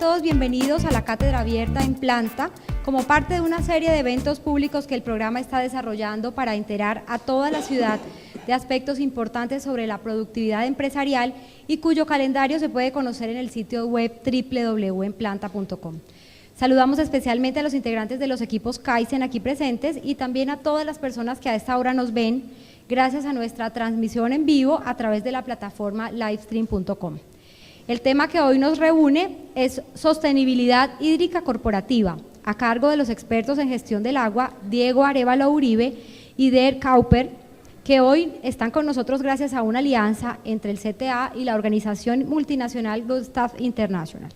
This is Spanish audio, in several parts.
todos bienvenidos a la Cátedra Abierta en Planta, como parte de una serie de eventos públicos que el programa está desarrollando para enterar a toda la ciudad de aspectos importantes sobre la productividad empresarial y cuyo calendario se puede conocer en el sitio web www.enplanta.com. Saludamos especialmente a los integrantes de los equipos Kaizen aquí presentes y también a todas las personas que a esta hora nos ven gracias a nuestra transmisión en vivo a través de la plataforma livestream.com. El tema que hoy nos reúne es sostenibilidad hídrica corporativa, a cargo de los expertos en gestión del agua, Diego Arévalo Uribe y Der Kauper, que hoy están con nosotros gracias a una alianza entre el CTA y la organización multinacional Good Stuff International.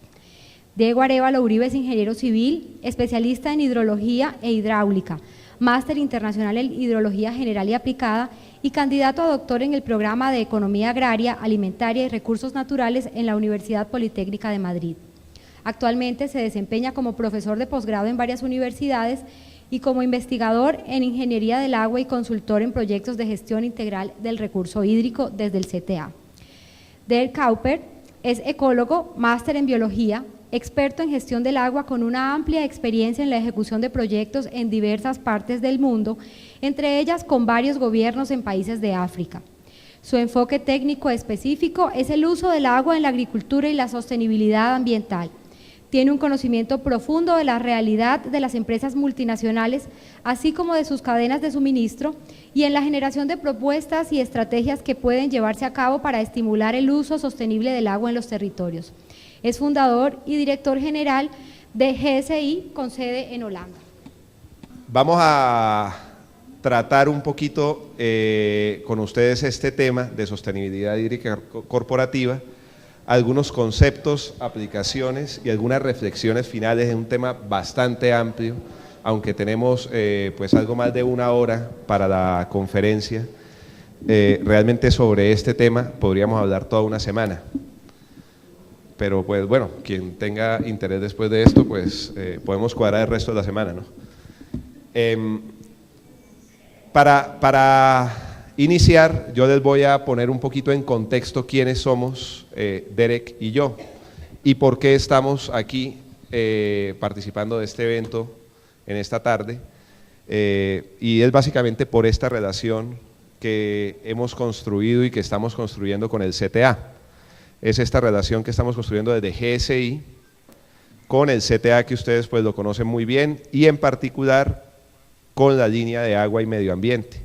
Diego Arévalo Uribe es ingeniero civil, especialista en hidrología e hidráulica, máster internacional en hidrología general y aplicada y candidato a doctor en el programa de Economía Agraria, Alimentaria y Recursos Naturales en la Universidad Politécnica de Madrid. Actualmente se desempeña como profesor de posgrado en varias universidades y como investigador en Ingeniería del Agua y consultor en proyectos de gestión integral del recurso hídrico desde el CTA. Der Kauper es ecólogo, máster en biología, experto en gestión del agua con una amplia experiencia en la ejecución de proyectos en diversas partes del mundo, entre ellas con varios gobiernos en países de África. Su enfoque técnico específico es el uso del agua en la agricultura y la sostenibilidad ambiental. Tiene un conocimiento profundo de la realidad de las empresas multinacionales, así como de sus cadenas de suministro, y en la generación de propuestas y estrategias que pueden llevarse a cabo para estimular el uso sostenible del agua en los territorios. Es fundador y director general de GSI con sede en Holanda. Vamos a tratar un poquito con ustedes este tema de sostenibilidad hídrica corporativa, algunos conceptos, aplicaciones y algunas reflexiones finales. Es un tema bastante amplio, aunque tenemos pues algo más de una hora para la conferencia. Realmente sobre este tema podríamos hablar toda una semana. Pero pues bueno, quien tenga interés después de esto, pues podemos cuadrar el resto de la semana, ¿no? Para iniciar, yo les voy a poner un poquito en contexto quiénes somos Derek y yo, y por qué estamos aquí participando de este evento en esta tarde, y es básicamente por esta relación que hemos construido y que estamos construyendo con el CTA. Es esta relación que estamos construyendo desde GSI con el CTA, que ustedes pues lo conocen muy bien, y en particular con la línea de agua y medio ambiente.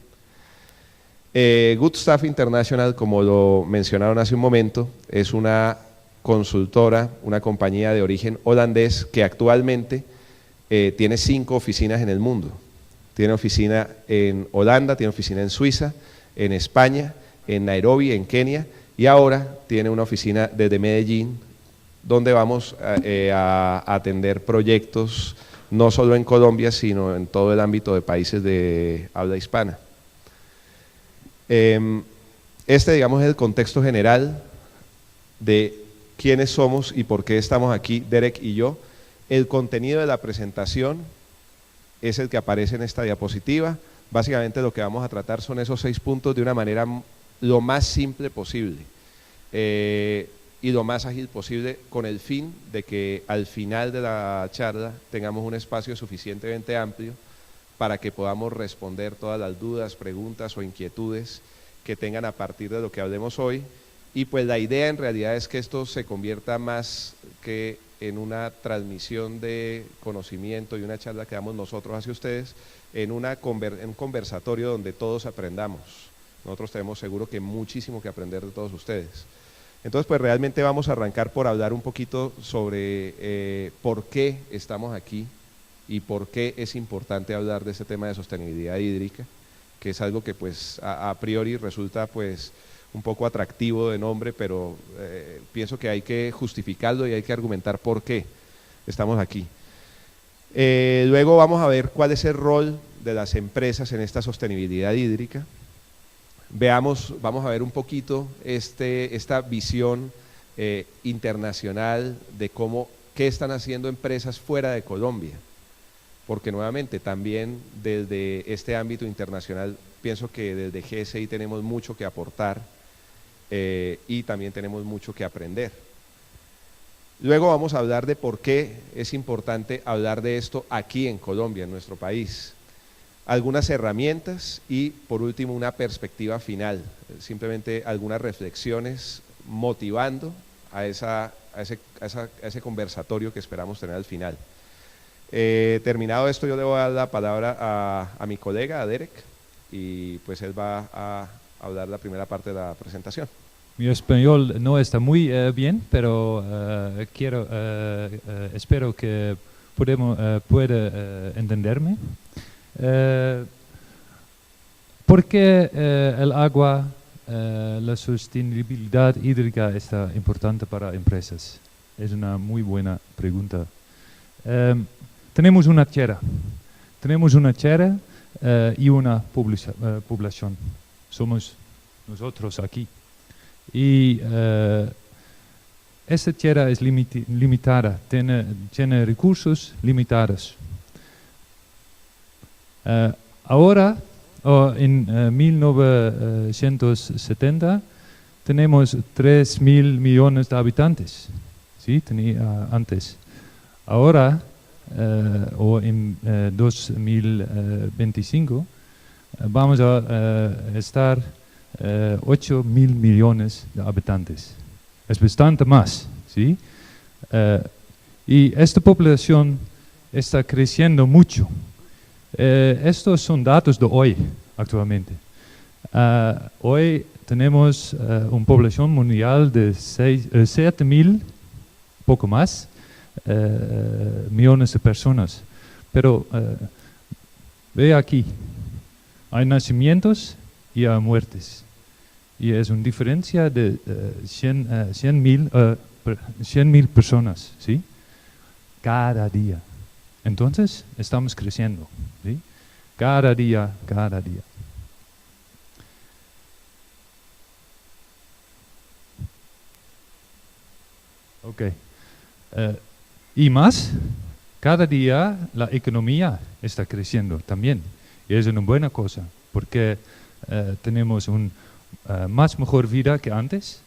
Good Stuff International, como lo mencionaron hace un momento, es una consultora, una compañía de origen holandés que actualmente tiene 5 oficinas en el mundo. Tiene oficina en Holanda, tiene oficina en Suiza, en España, en Nairobi, en Kenia, y ahora tiene una oficina desde Medellín, donde vamos a atender proyectos no solo en Colombia, sino en todo el ámbito de países de habla hispana. Este, digamos, es el contexto general de quiénes somos y por qué estamos aquí, Derek y yo. El contenido de la presentación es el que aparece en esta diapositiva. Básicamente lo que vamos a tratar son esos 6 puntos de una manera lo más simple posible y lo más ágil posible, con el fin de que al final de la charla tengamos un espacio suficientemente amplio para que podamos responder todas las dudas, preguntas o inquietudes que tengan a partir de lo que hablemos hoy. Y pues la idea en realidad es que esto se convierta más que en una transmisión de conocimiento y una charla que damos nosotros hacia ustedes, en un conversatorio donde todos aprendamos. Nosotros tenemos seguro que muchísimo que aprender de todos ustedes. Entonces, pues realmente vamos a arrancar por hablar un poquito sobre por qué estamos aquí y por qué es importante hablar de este tema de sostenibilidad hídrica, que es algo que pues a priori resulta pues un poco atractivo de nombre, pero pienso que hay que justificarlo y hay que argumentar por qué estamos aquí. Luego vamos a ver cuál es el rol de las empresas en esta sostenibilidad hídrica. Vamos a ver un poquito esta visión internacional de qué están haciendo empresas fuera de Colombia, porque nuevamente también desde este ámbito internacional pienso que desde GSI tenemos mucho que aportar y también tenemos mucho que aprender. Luego vamos a hablar de por qué es importante hablar de esto aquí en Colombia, en nuestro país. Algunas herramientas y, por último, una perspectiva final, simplemente algunas reflexiones motivando a ese conversatorio que esperamos tener al final. Terminado esto, yo le voy a dar la palabra a mi colega, a Derek, y pues él va a hablar la primera parte de la presentación. Mi español no está muy bien, pero espero que pueda entenderme. ¿Por qué el agua, la sostenibilidad hídrica es importante para empresas? Es una muy buena pregunta. Tenemos una tierra y una población. Somos nosotros aquí. Y esta tierra es limitada, tiene recursos limitados. Ahora, en 1970, tenemos 3.000 millones de habitantes. ¿Sí? Tenía antes. Ahora, o en 2025, vamos a estar 8.000 millones de habitantes. Es bastante más, ¿sí? Y esta población está creciendo mucho. Estos son datos de hoy, actualmente. Hoy tenemos una población mundial de 7.000, poco más, millones de personas. Pero ve aquí, hay nacimientos y hay muertes. Y es una diferencia de 100.000 personas, ¿sí? Cada día. Entonces, estamos creciendo, ¿sí? Cada día, cada día. Ok. Y más, cada día la economía está creciendo también. Y es una buena cosa, porque tenemos una mejor vida que antes,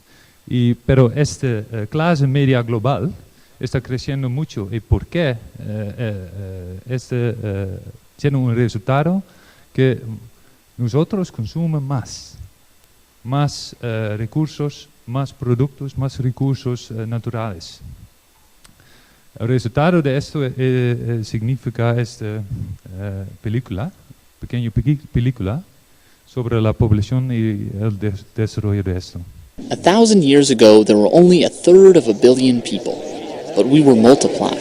pero esta clase media global está creciendo mucho. ¿Y por qué? Tiene un resultado que nosotros consumimos más recursos, más productos, más recursos naturales. El resultado de esto significa esta pequeña película, sobre la población y el desarrollo de esto. 1,000 years ago, there were only 1/3 of a billion people, but we were multiplying.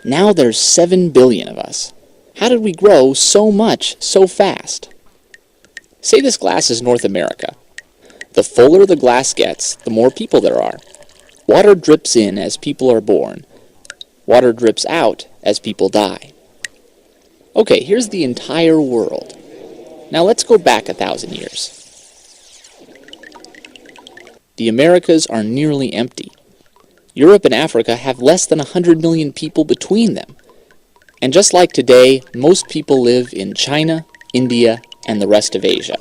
Now there's 7 billion of us. How did we grow so much so fast? Say this glass is North America. The fuller the glass gets, the more people there are. Water drips in as people are born. Water drips out as people die. Okay, here's the entire world. Now let's go back 1,000 years. The Americas are nearly empty. Europe and Africa have less than 100 million people between them. And just like today, most people live in China, India, and the rest of Asia.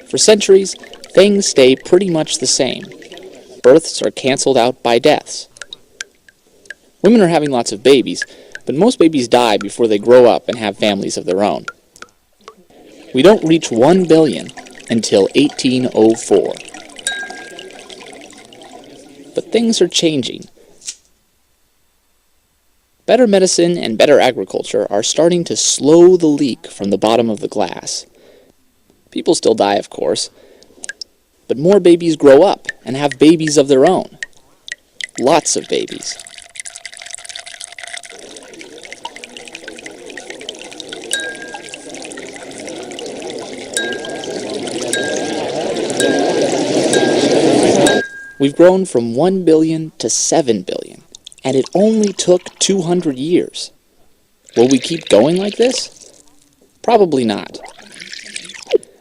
For centuries, things stay pretty much the same. Births are canceled out by deaths. Women are having lots of babies, but most babies die before they grow up and have families of their own. We don't reach 1 billion until 1804. But things are changing. Better medicine and better agriculture are starting to slow the leak from the bottom of the glass. People still die, of course, but more babies grow up and have babies of their own. Lots of babies. We've grown from 1 billion to 7 billion, and it only took 200 years. Will we keep going like this? Probably not.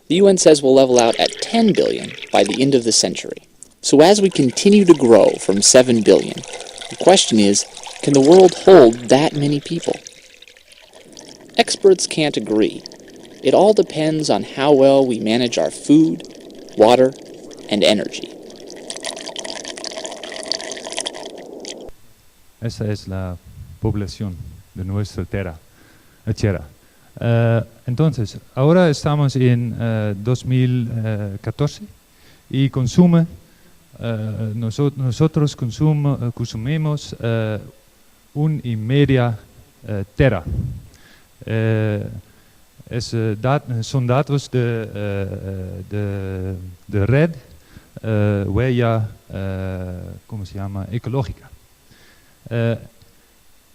The UN says we'll level out at 10 billion by the end of the century. So as we continue to grow from 7 billion, the question is, can the world hold that many people? Experts can't agree. It all depends on how well we manage our food, water, and energy. Esa es la población de nuestra tierra. Entonces, ahora estamos en 2014 y nosotros consumimos 1,5 tera. Son datos de red huella, ¿cómo se llama? Ecológica.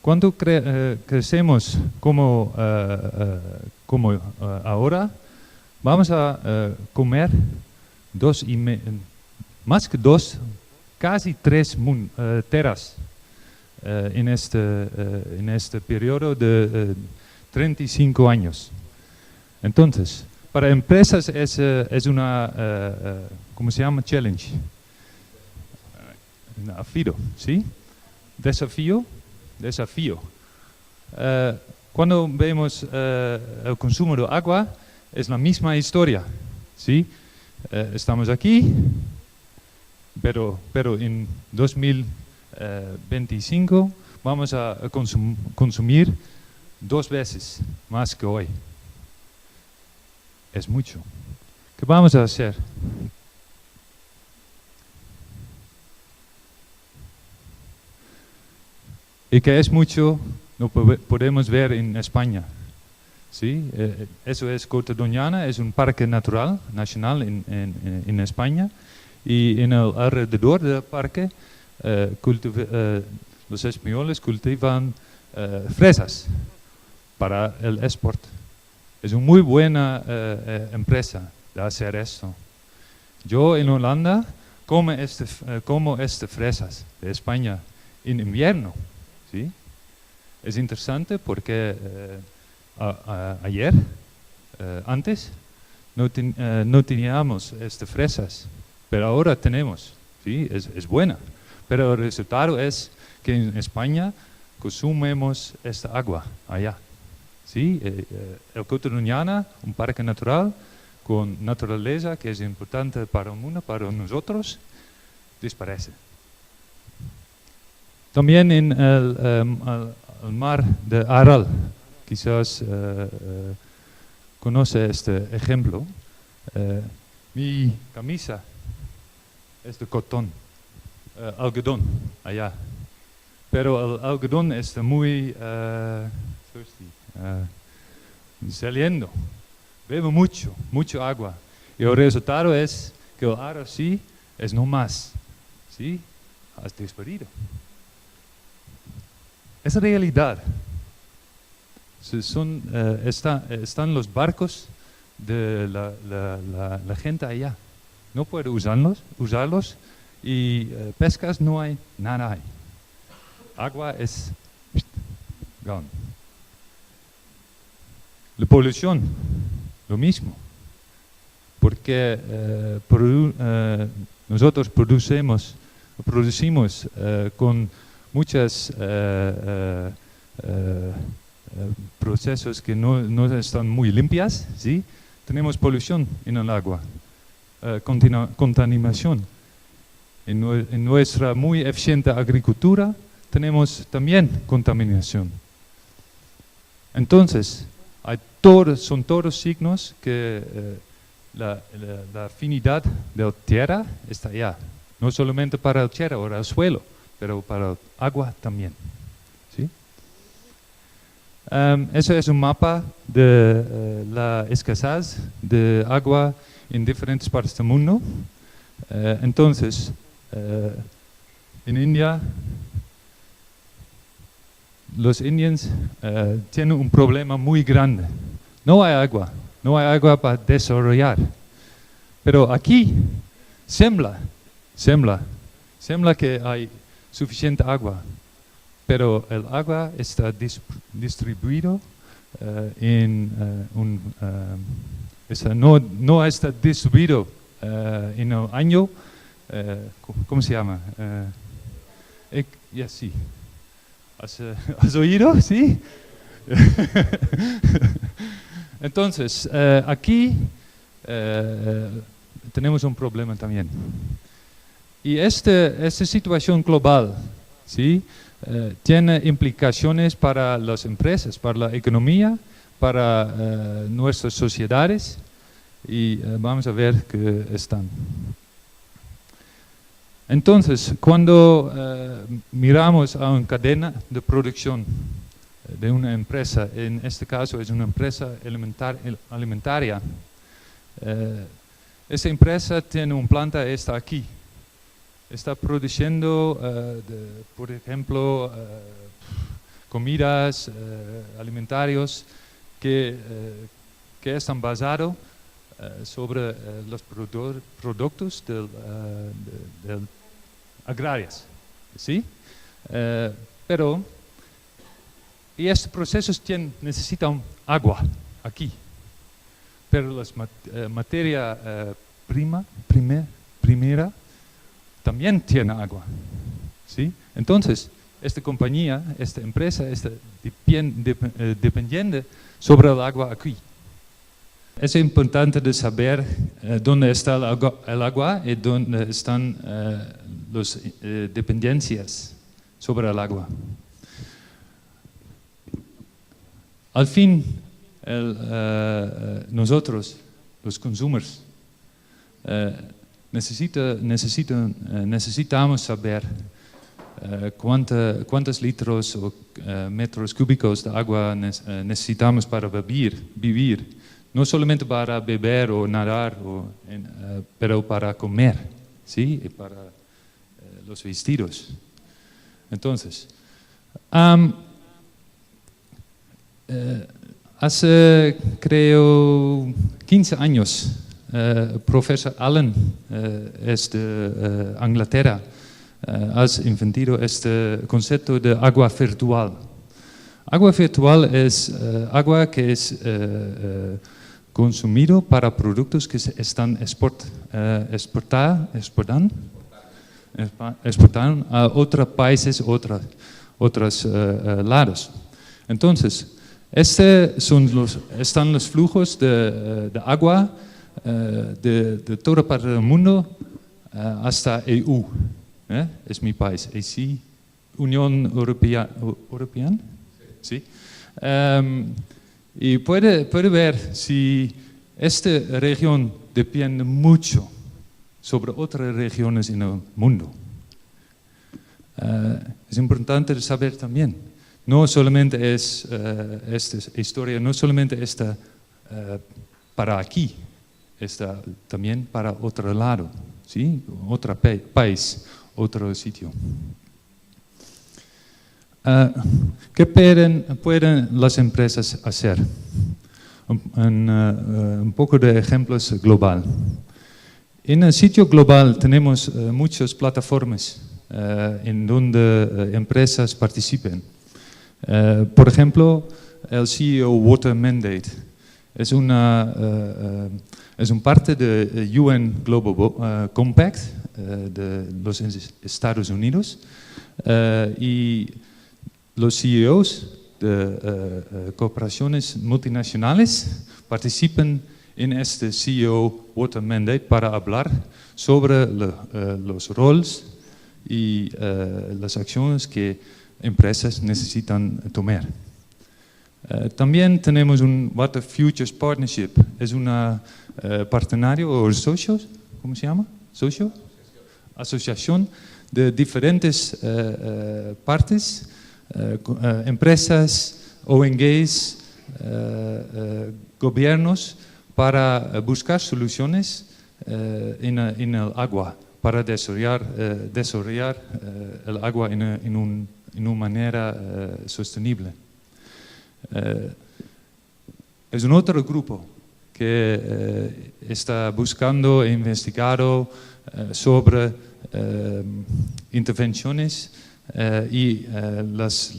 Cuando crecemos como ahora, vamos a comer más que 2, casi 3 teras en este periodo de 35 años. Entonces, para empresas es una, ¿cómo se llama? Challenge. Desafío, ¿sí? Desafío. Cuando vemos el consumo de agua, es la misma historia, ¿sí? Estamos aquí, pero en 2025 vamos a consumir 2 veces más que hoy. Es mucho. ¿Qué vamos a hacer? Y que es mucho, lo podemos ver en España. ¿Sí? Eso es Cota Doñana, es un parque natural nacional en España. Y en el alrededor del parque los españoles cultivan fresas para el export. Es una muy buena empresa de hacer esto. Yo en Holanda como fresas de España en invierno. ¿Sí? Es interesante porque antes no teníamos estas fresas, pero ahora tenemos. ¿Sí? Es buena, pero el resultado es que en España consumimos esta agua allá. ¿Sí? El Cota Doñana, un parque natural con naturaleza que es importante para el mundo, para nosotros, desaparece. También en el mar de Aral, quizás conoce este ejemplo. Mi camisa es de cotón, algodón, allá. Pero el algodón está muy saliendo, bebe mucho agua. Y el resultado es que el aro sí es no más. ¿Sí? Has despedido. Es realidad. Están los barcos de la gente allá. No puede usarlos y pescas no hay, nada hay. Agua es gone. La polución, lo mismo. Porque nosotros producimos con muchos procesos que no están muy limpias, ¿sí? Tenemos polución en el agua, contaminación. En nuestra muy eficiente agricultura tenemos también contaminación. Entonces, son todos signos que la afinidad de la tierra está allá. No solamente para la tierra o el suelo, pero para el agua también. ¿Sí? Ese es un mapa de la escasez de agua en diferentes partes del mundo. Entonces, en India, los indios tienen un problema muy grande. No hay agua para desarrollar. Pero aquí sembla que hay suficiente agua, pero el agua está distribuido no está distribuido en el año, ¿cómo se llama? Sí. ¿Has oído? Sí. Entonces, aquí tenemos un problema también. Y esta situación global, ¿sí? tiene implicaciones para las empresas, para la economía, para nuestras sociedades y vamos a ver qué están. Entonces, cuando miramos a una cadena de producción de una empresa, en este caso es una empresa alimentaria, esa empresa tiene una planta, está aquí, está produciendo, por ejemplo, comidas alimentarios que están basados sobre los productos del agrarios, ¿sí? Y estos procesos necesitan agua aquí, pero la materia primera también tiene agua, ¿sí? Entonces, esta compañía, esta empresa, está dependiente sobre el agua aquí. Es importante de saber dónde está el agua y dónde están las dependencias sobre el agua. Al fin, nosotros, los consumidores, necesitamos saber cuántos litros o metros cúbicos de agua necesitamos para vivir. No solamente para beber o nadar, pero para comer, ¿sí? Y para los vestidos. Entonces, hace, creo, 15 años, profesor Allen es de Inglaterra, ha inventado este concepto de agua virtual. Agua virtual es agua que es consumido para productos que se están exportando a otros países, otros lados. Entonces, están los flujos de agua de toda parte del mundo hasta EU. Es mi país, sí, Unión Europea. ¿Sí? Y puede ver si esta región depende mucho sobre otras regiones en el mundo. Es importante saber también, no solamente es esta historia, no solamente está para aquí, está también para otro lado, ¿sí? Otro país, otro sitio. ¿Qué pueden las empresas hacer? Un poco de ejemplos global. En el sitio global tenemos muchas plataformas en donde empresas participen. Por ejemplo, el CEO Water Mandate es una parte de UN Global Compact de los Estados Unidos y los CEOs de corporaciones multinacionales participan en este CEO Water Mandate para hablar sobre los roles y las acciones que empresas necesitan tomar. También tenemos un Water Futures Partnership, es una partenario o socio, ¿cómo se llama? ¿Socio? Asociación de diferentes partes, empresas, ONGs, gobiernos, para buscar soluciones en el agua, para desarrollar el agua en una manera sostenible. Es un otro grupo que está buscando e investigando sobre intervenciones y los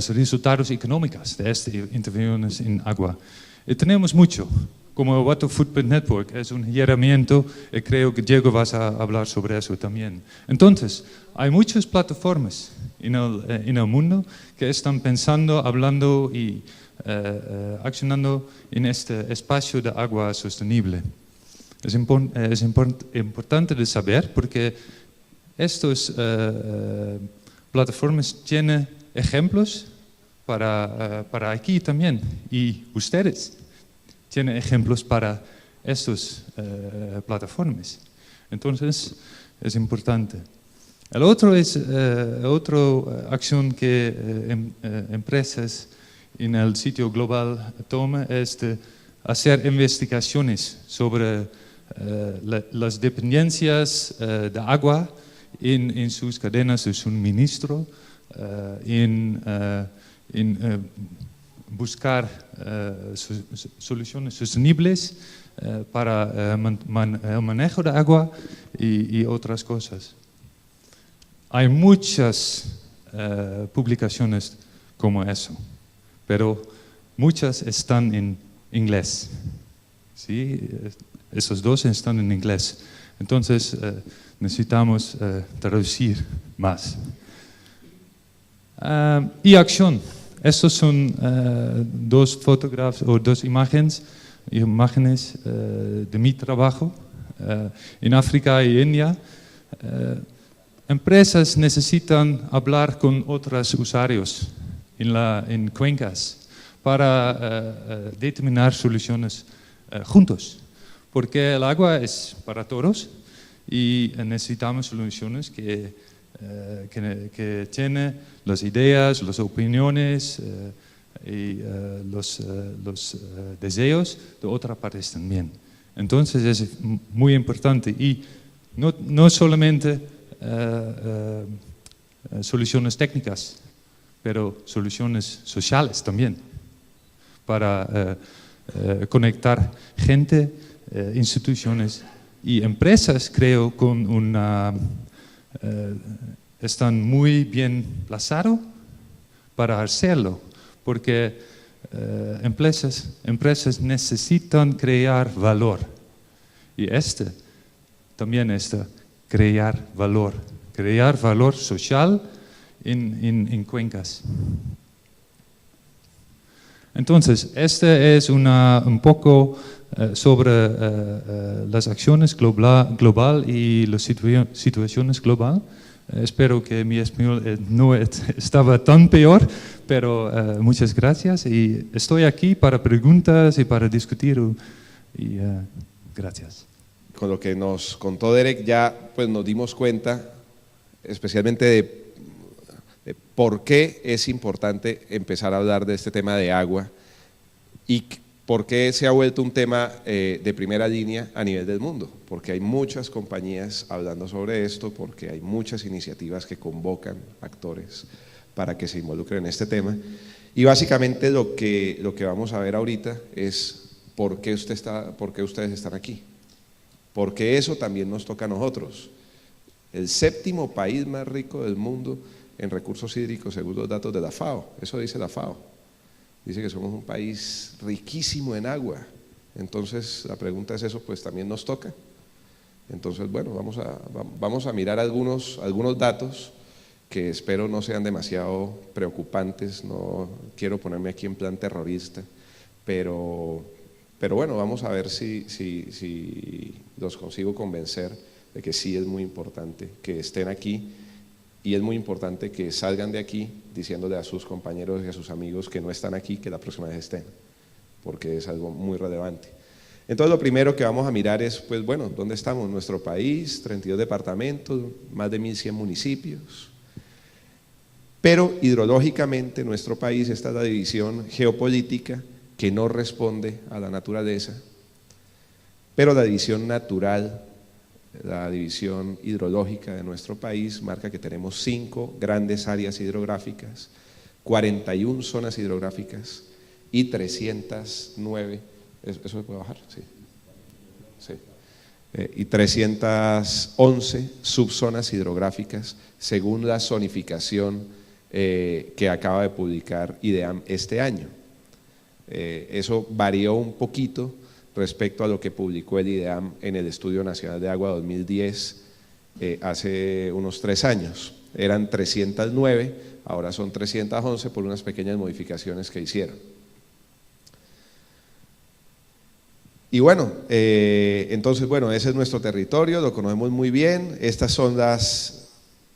resultados económicos de estas intervenciones en agua. Y tenemos mucho, como el Water Footprint Network, es un herramienta y creo que Diego vas a hablar sobre eso también. Entonces, hay muchas plataformas en el mundo que están pensando, hablando y accionando en este espacio de agua sostenible. Es importante de saber porque Estas plataformas tienen ejemplos para aquí también, y ustedes tienen ejemplos para estas plataformas. Entonces, es importante. El otro es otra acción que empresas en el sitio global toman, es de hacer investigaciones sobre las dependencias de agua en sus cadenas de suministro, en buscar soluciones sostenibles para el manejo de agua y otras cosas. Hay muchas publicaciones como eso, pero muchas están en inglés. ¿Sí? Esos dos están en inglés. Entonces necesitamos traducir más. Y acción. Estos son dos fotógrafos o dos imágenes de mi trabajo en África y India. Empresas necesitan hablar con otros usuarios en cuencas para determinar soluciones juntos, porque el agua es para todos y necesitamos soluciones que tienen las ideas, las opiniones y los deseos de otras partes también. Entonces es muy importante, y no solamente soluciones técnicas, pero soluciones sociales también, para conectar gente, instituciones y empresas. Creo están muy bien plazados para hacerlo, porque empresas necesitan crear valor, y también crear valor social en cuencas. Entonces, es un poco sobre las acciones global y las situaciones global. Espero que mi español no estaba tan peor, pero muchas gracias, y estoy aquí para preguntas y para discutir. Y gracias. Con lo que nos contó Derek ya pues nos dimos cuenta especialmente de por qué es importante empezar a hablar de este tema de agua y por qué se ha vuelto un tema de primera línea a nivel del mundo, porque hay muchas compañías hablando sobre esto, porque hay muchas iniciativas que convocan actores para que se involucren en este tema, y básicamente lo que vamos a ver ahorita es por qué ustedes están aquí. Porque eso también nos toca a nosotros. El 7º país más rico del mundo en recursos hídricos según los datos de la FAO, eso dice la FAO. Dice que somos un país riquísimo en agua. Entonces la pregunta es, ¿eso pues también nos toca? Entonces bueno, vamos a mirar algunos datos que espero no sean demasiado preocupantes. No quiero ponerme aquí en plan terrorista, pero bueno, vamos a ver si los consigo convencer de que sí es muy importante que estén aquí, y es muy importante que salgan de aquí diciéndole a sus compañeros y a sus amigos que no están aquí, que la próxima vez estén, porque es algo muy relevante. Entonces lo primero que vamos a mirar es, pues bueno, ¿dónde estamos? Nuestro país, 32 departamentos, más de 1.100 municipios, pero hidrológicamente nuestro país, esta es la división geopolítica que no responde a la naturaleza, pero la división natural, la división hidrológica de nuestro país marca que tenemos 5 grandes áreas hidrográficas, 41 zonas hidrográficas y 309, ¿eso se puede bajar? Sí. Y 311 subzonas hidrográficas según la zonificación que acaba de publicar IDEAM este año. Eso varió un poquito respecto a lo que publicó el IDEAM en el Estudio Nacional de Agua 2010 hace unos 3 años. Eran 309, ahora son 311 por unas pequeñas modificaciones que hicieron. Y bueno, entonces bueno, ese es nuestro territorio, lo conocemos muy bien. Estas son las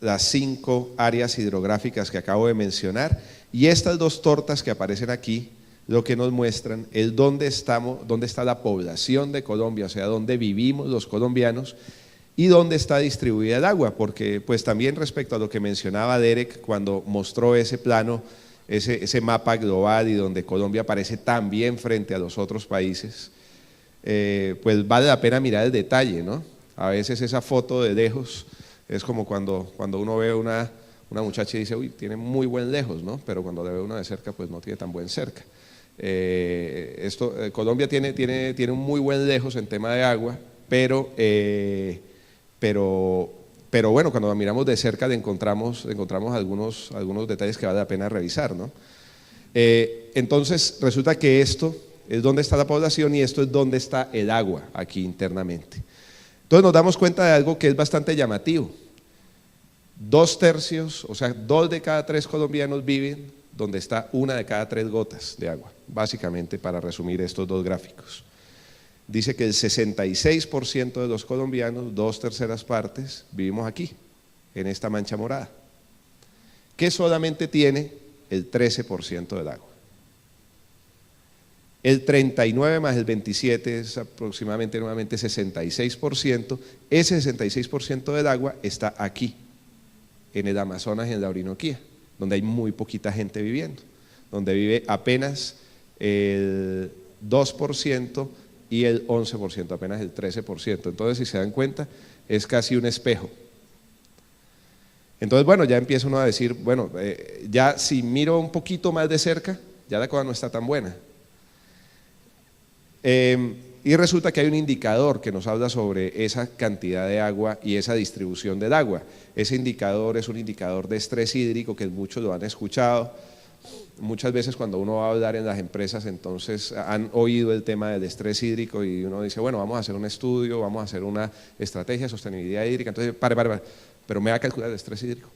las 5 áreas hidrográficas que acabo de mencionar, y estas 2 tortas que aparecen aquí lo que nos muestran es dónde está la población de Colombia, o sea, dónde vivimos los colombianos y dónde está distribuida el agua, porque pues también respecto a lo que mencionaba Derek cuando mostró ese plano, ese mapa global y donde Colombia aparece tan bien frente a los otros países, pues vale la pena mirar el detalle, ¿no? A veces esa foto de lejos es como cuando uno ve una muchacha y dice, uy, tiene muy buen lejos, ¿no? Pero cuando le ve uno de cerca, pues no tiene tan buen cerca. Colombia tiene un muy buen lejos en tema de agua, pero bueno, cuando la miramos de cerca encontramos algunos detalles que vale la pena revisar, ¿no? Entonces resulta que esto es donde está la población y esto es donde está el agua aquí internamente. Entonces nos damos cuenta de algo que es bastante llamativo. 2/3, o sea, 2 de cada 3 colombianos viven donde está 1 de cada 3 gotas de agua, básicamente para resumir estos 2 gráficos. Dice que el 66% de los colombianos, 2/3 partes, vivimos aquí, en esta mancha morada, que solamente tiene el 13% del agua. El 39 más el 27 es aproximadamente nuevamente 66%, ese 66% del agua está aquí, en el Amazonas y en la Orinoquía, donde hay muy poquita gente viviendo, donde vive apenas el 2% y el 11%, apenas el 13%. Entonces, si se dan cuenta, es casi un espejo. Entonces, bueno, ya empieza uno a decir, bueno, ya si miro un poquito más de cerca, ya la cosa no está tan buena. Y resulta que hay un indicador que nos habla sobre esa cantidad de agua y esa distribución del agua. Ese indicador es un indicador de estrés hídrico que muchos lo han escuchado. Muchas veces cuando uno va a hablar en las empresas, entonces han oído el tema del estrés hídrico y uno dice, bueno, vamos a hacer un estudio, vamos a hacer una estrategia de sostenibilidad hídrica. Entonces, pare, pero ¿me va a calcular el estrés hídrico?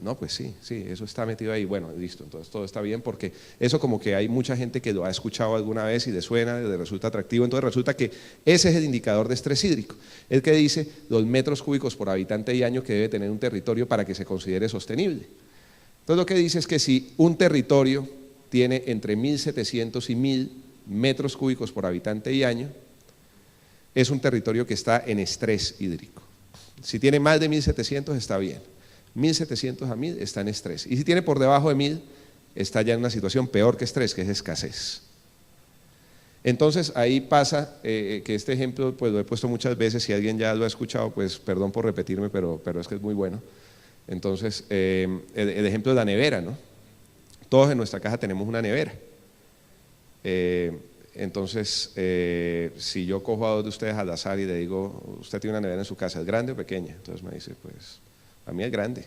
No, pues sí, eso está metido ahí. Bueno, listo, entonces todo está bien, porque eso como que hay mucha gente que lo ha escuchado alguna vez y le suena, le resulta atractivo. Entonces resulta que ese es el indicador de estrés hídrico, el que dice los metros cúbicos por habitante y año que debe tener un territorio para que se considere sostenible. Entonces lo que dice es que si un territorio tiene entre 1.700 y 1.000 metros cúbicos por habitante y año, es un territorio que está en estrés hídrico. Si tiene más de 1.700 está bien. 1.700 a 1.000 está en estrés, y si tiene por debajo de 1.000 está ya en una situación peor que estrés, que es escasez. Entonces ahí pasa que este ejemplo pues lo he puesto muchas veces, si alguien ya lo ha escuchado pues perdón por repetirme, pero es que es muy bueno. Entonces el ejemplo de la nevera, ¿no? Todos en nuestra casa tenemos una nevera. Entonces si yo cojo a 2 de ustedes al azar y le digo, usted tiene una nevera en su casa, ¿es grande o pequeña? Entonces me dice, pues la mía es grande.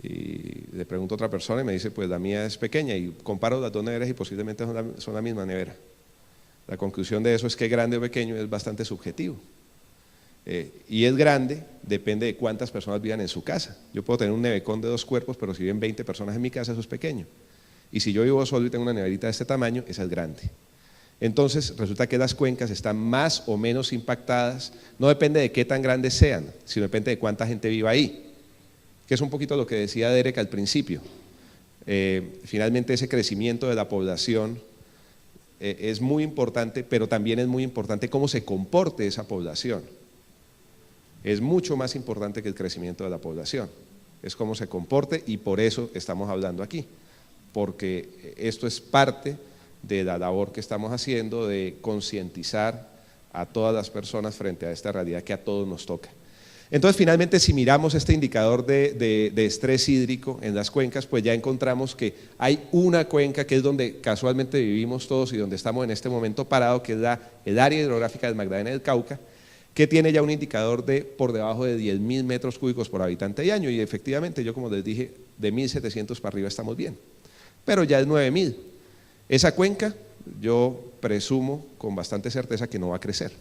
Y le pregunto a otra persona y me dice, pues la mía es pequeña, y comparo las 2 neveras y posiblemente son la misma nevera. La conclusión de eso es que grande o pequeño es bastante subjetivo. Y es grande, depende de cuántas personas vivan en su casa. Yo puedo tener un nevecón de 2 cuerpos, pero si viven 20 personas en mi casa, eso es pequeño. Y si yo vivo solo y tengo una neverita de este tamaño, esa es grande. Entonces resulta que las cuencas están más o menos impactadas, no depende de qué tan grandes sean, sino depende de cuánta gente viva ahí, que es un poquito lo que decía Derek al principio. Finalmente ese crecimiento de la población es muy importante, pero también es muy importante cómo se comporte esa población. Es mucho más importante que el crecimiento de la población, es cómo se comporte, y por eso estamos hablando aquí, porque esto es parte de la labor que estamos haciendo de concientizar a todas las personas frente a esta realidad que a todos nos toca. Entonces finalmente si miramos este indicador de estrés hídrico en las cuencas, pues ya encontramos que hay una cuenca que es donde casualmente vivimos todos y donde estamos en este momento parados, que es el área hidrográfica del Magdalena del Cauca, que tiene ya un indicador de por debajo de 10.000 metros cúbicos por habitante y año, y efectivamente yo como les dije, de 1.700 para arriba estamos bien, pero ya es 9.000. Esa cuenca yo presumo con bastante certeza que no va a crecer,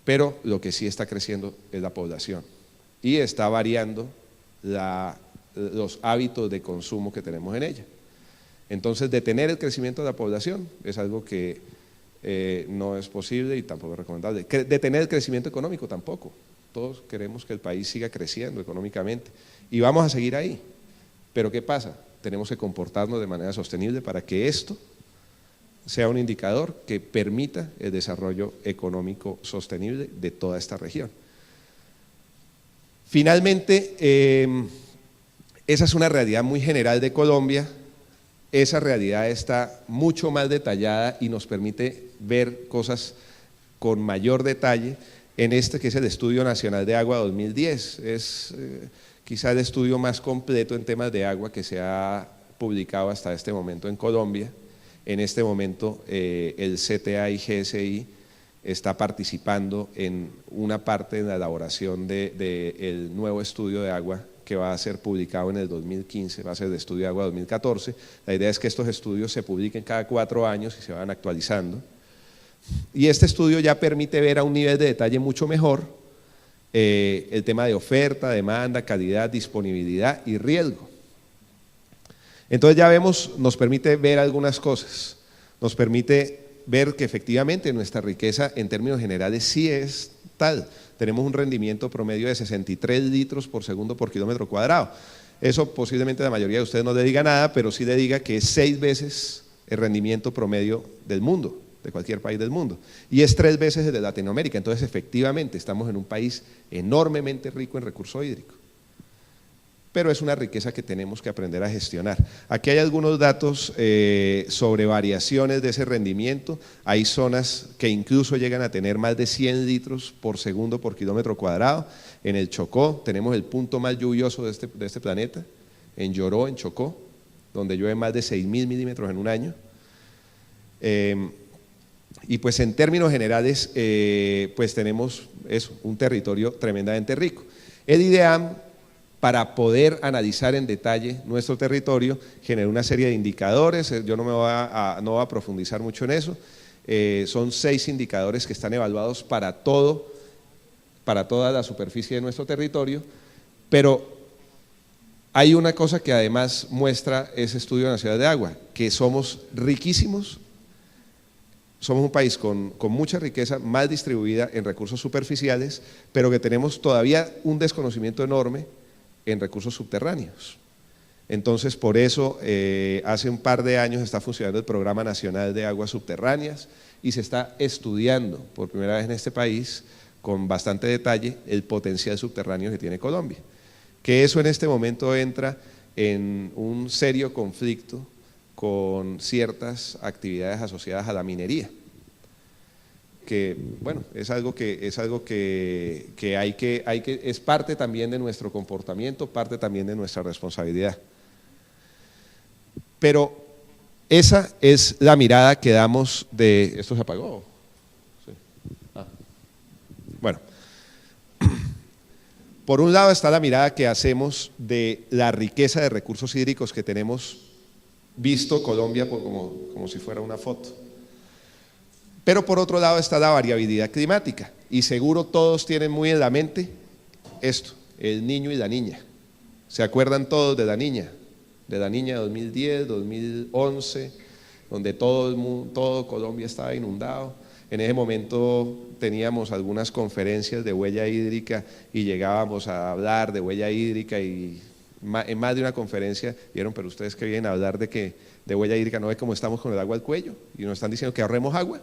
pero lo que sí está creciendo es la población y está variando los hábitos de consumo que tenemos en ella. Entonces detener el crecimiento de la población es algo que no es posible y tampoco es recomendable. Detener el crecimiento económico tampoco, todos queremos que el país siga creciendo económicamente y vamos a seguir ahí. Pero ¿qué pasa? Tenemos que comportarnos de manera sostenible para que esto sea un indicador que permita el desarrollo económico sostenible de toda esta región. Finalmente, esa es una realidad muy general de Colombia. Esa realidad está mucho más detallada y nos permite ver cosas con mayor detalle en este que es el Estudio Nacional de Agua 2010. Es quizá el estudio más completo en temas de agua que se ha publicado hasta este momento en Colombia. En este momento el CTA y GSI está participando en una parte de la elaboración del nuevo estudio de agua que va a ser publicado en el 2015, va a ser el estudio de agua 2014. La idea es que estos estudios se publiquen cada 4 años y se van actualizando. Y este estudio ya permite ver a un nivel de detalle mucho mejor el tema de oferta, demanda, calidad, disponibilidad y riesgo. Entonces ya vemos, nos permite ver algunas cosas, nos permite ver que efectivamente nuestra riqueza en términos generales sí es tal. Tenemos un rendimiento promedio de 63 litros por segundo por kilómetro cuadrado. Eso posiblemente la mayoría de ustedes no le diga nada, pero sí le diga que es 6 veces el rendimiento promedio del mundo, de cualquier país del mundo, y es 3 veces el de Latinoamérica. Entonces efectivamente estamos en un país enormemente rico en recurso hídrico, pero es una riqueza que tenemos que aprender a gestionar. Aquí hay algunos datos sobre variaciones de ese rendimiento. Hay zonas que incluso llegan a tener más de 100 litros por segundo por kilómetro cuadrado. En el Chocó tenemos el punto más lluvioso de este planeta, en Lloró, en Chocó, donde llueve más de 6.000 milímetros en un año. Y pues en términos generales, pues tenemos eso, un territorio tremendamente rico. El IDEAM, para poder analizar en detalle nuestro territorio, generó una serie de indicadores. Yo no voy a profundizar mucho en eso. Son 6 indicadores que están evaluados para toda la superficie de nuestro territorio, pero hay una cosa que además muestra ese Estudio Nacional de Agua, que somos riquísimos, somos un país con mucha riqueza, mal distribuida en recursos superficiales, pero que tenemos todavía un desconocimiento enorme en recursos subterráneos. Entonces, por eso, hace un par de años está funcionando el Programa Nacional de Aguas Subterráneas y se está estudiando por primera vez en este país, con bastante detalle, el potencial subterráneo que tiene Colombia. Que eso en este momento entra en un serio conflicto con ciertas actividades asociadas a la minería, que bueno, es algo que es parte también de nuestro comportamiento, parte también de nuestra responsabilidad. Pero esa es la mirada que damos de… ¿Esto se apagó? Sí. Bueno, por un lado está la mirada que hacemos de la riqueza de recursos hídricos que tenemos, visto Colombia como si fuera una foto. Pero por otro lado está la variabilidad climática, y seguro todos tienen muy en la mente esto, el niño y la niña. ¿Se acuerdan todos de la niña? De la niña de 2010, 2011, donde todo Colombia estaba inundado. En ese momento teníamos algunas conferencias de huella hídrica y llegábamos a hablar de huella hídrica, y en más de una conferencia vieron, pero ustedes que vienen a hablar de huella hídrica, ¿no ve cómo estamos con el agua al cuello? Y nos están diciendo que ahorremos agua.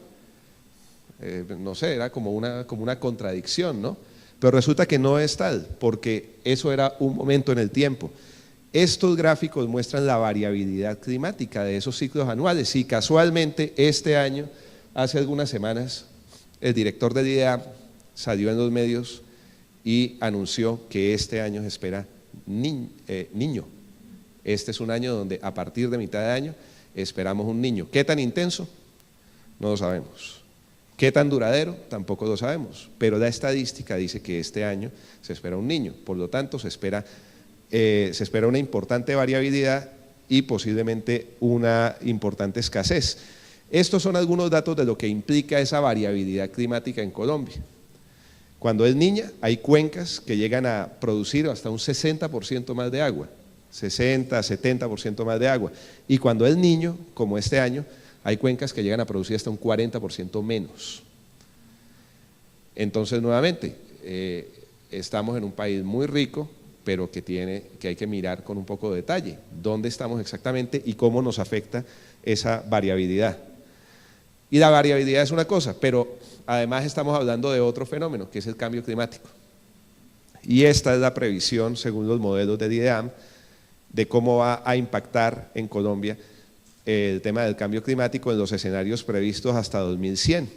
No sé, era como una contradicción, ¿no? Pero resulta que no es tal, porque eso era un momento en el tiempo. Estos gráficos muestran la variabilidad climática de esos ciclos anuales, y casualmente este año, hace algunas semanas, el director del IDEAM salió en los medios y anunció que este año se espera niño. Este es un año donde a partir de mitad de año esperamos un niño. ¿Qué tan intenso? No lo sabemos. ¿Qué tan duradero? Tampoco lo sabemos, pero la estadística dice que este año se espera un niño, por lo tanto se espera una importante variabilidad y posiblemente una importante escasez. Estos son algunos datos de lo que implica esa variabilidad climática en Colombia. Cuando es niña, hay cuencas que llegan a producir hasta un 60% más de agua, 60, 70% más de agua, y cuando es niño, como este año, hay cuencas que llegan a producir hasta un 40% menos. Entonces, nuevamente, estamos en un país muy rico, pero que hay que mirar con un poco de detalle dónde estamos exactamente y cómo nos afecta esa variabilidad. Y la variabilidad es una cosa, pero además estamos hablando de otro fenómeno, que es el cambio climático. Y esta es la previsión, según los modelos de IDEAM, de cómo va a impactar en Colombia el tema del cambio climático en los escenarios previstos hasta 2100,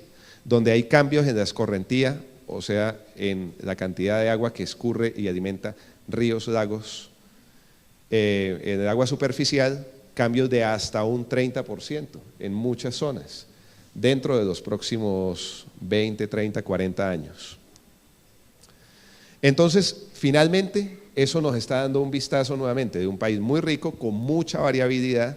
donde hay cambios en la escorrentía, o sea, en la cantidad de agua que escurre y alimenta ríos, lagos, en el agua superficial, cambios de hasta un 30% en muchas zonas, dentro de los próximos 20, 30, 40 años. Entonces, finalmente, eso nos está dando un vistazo nuevamente de un país muy rico, con mucha variabilidad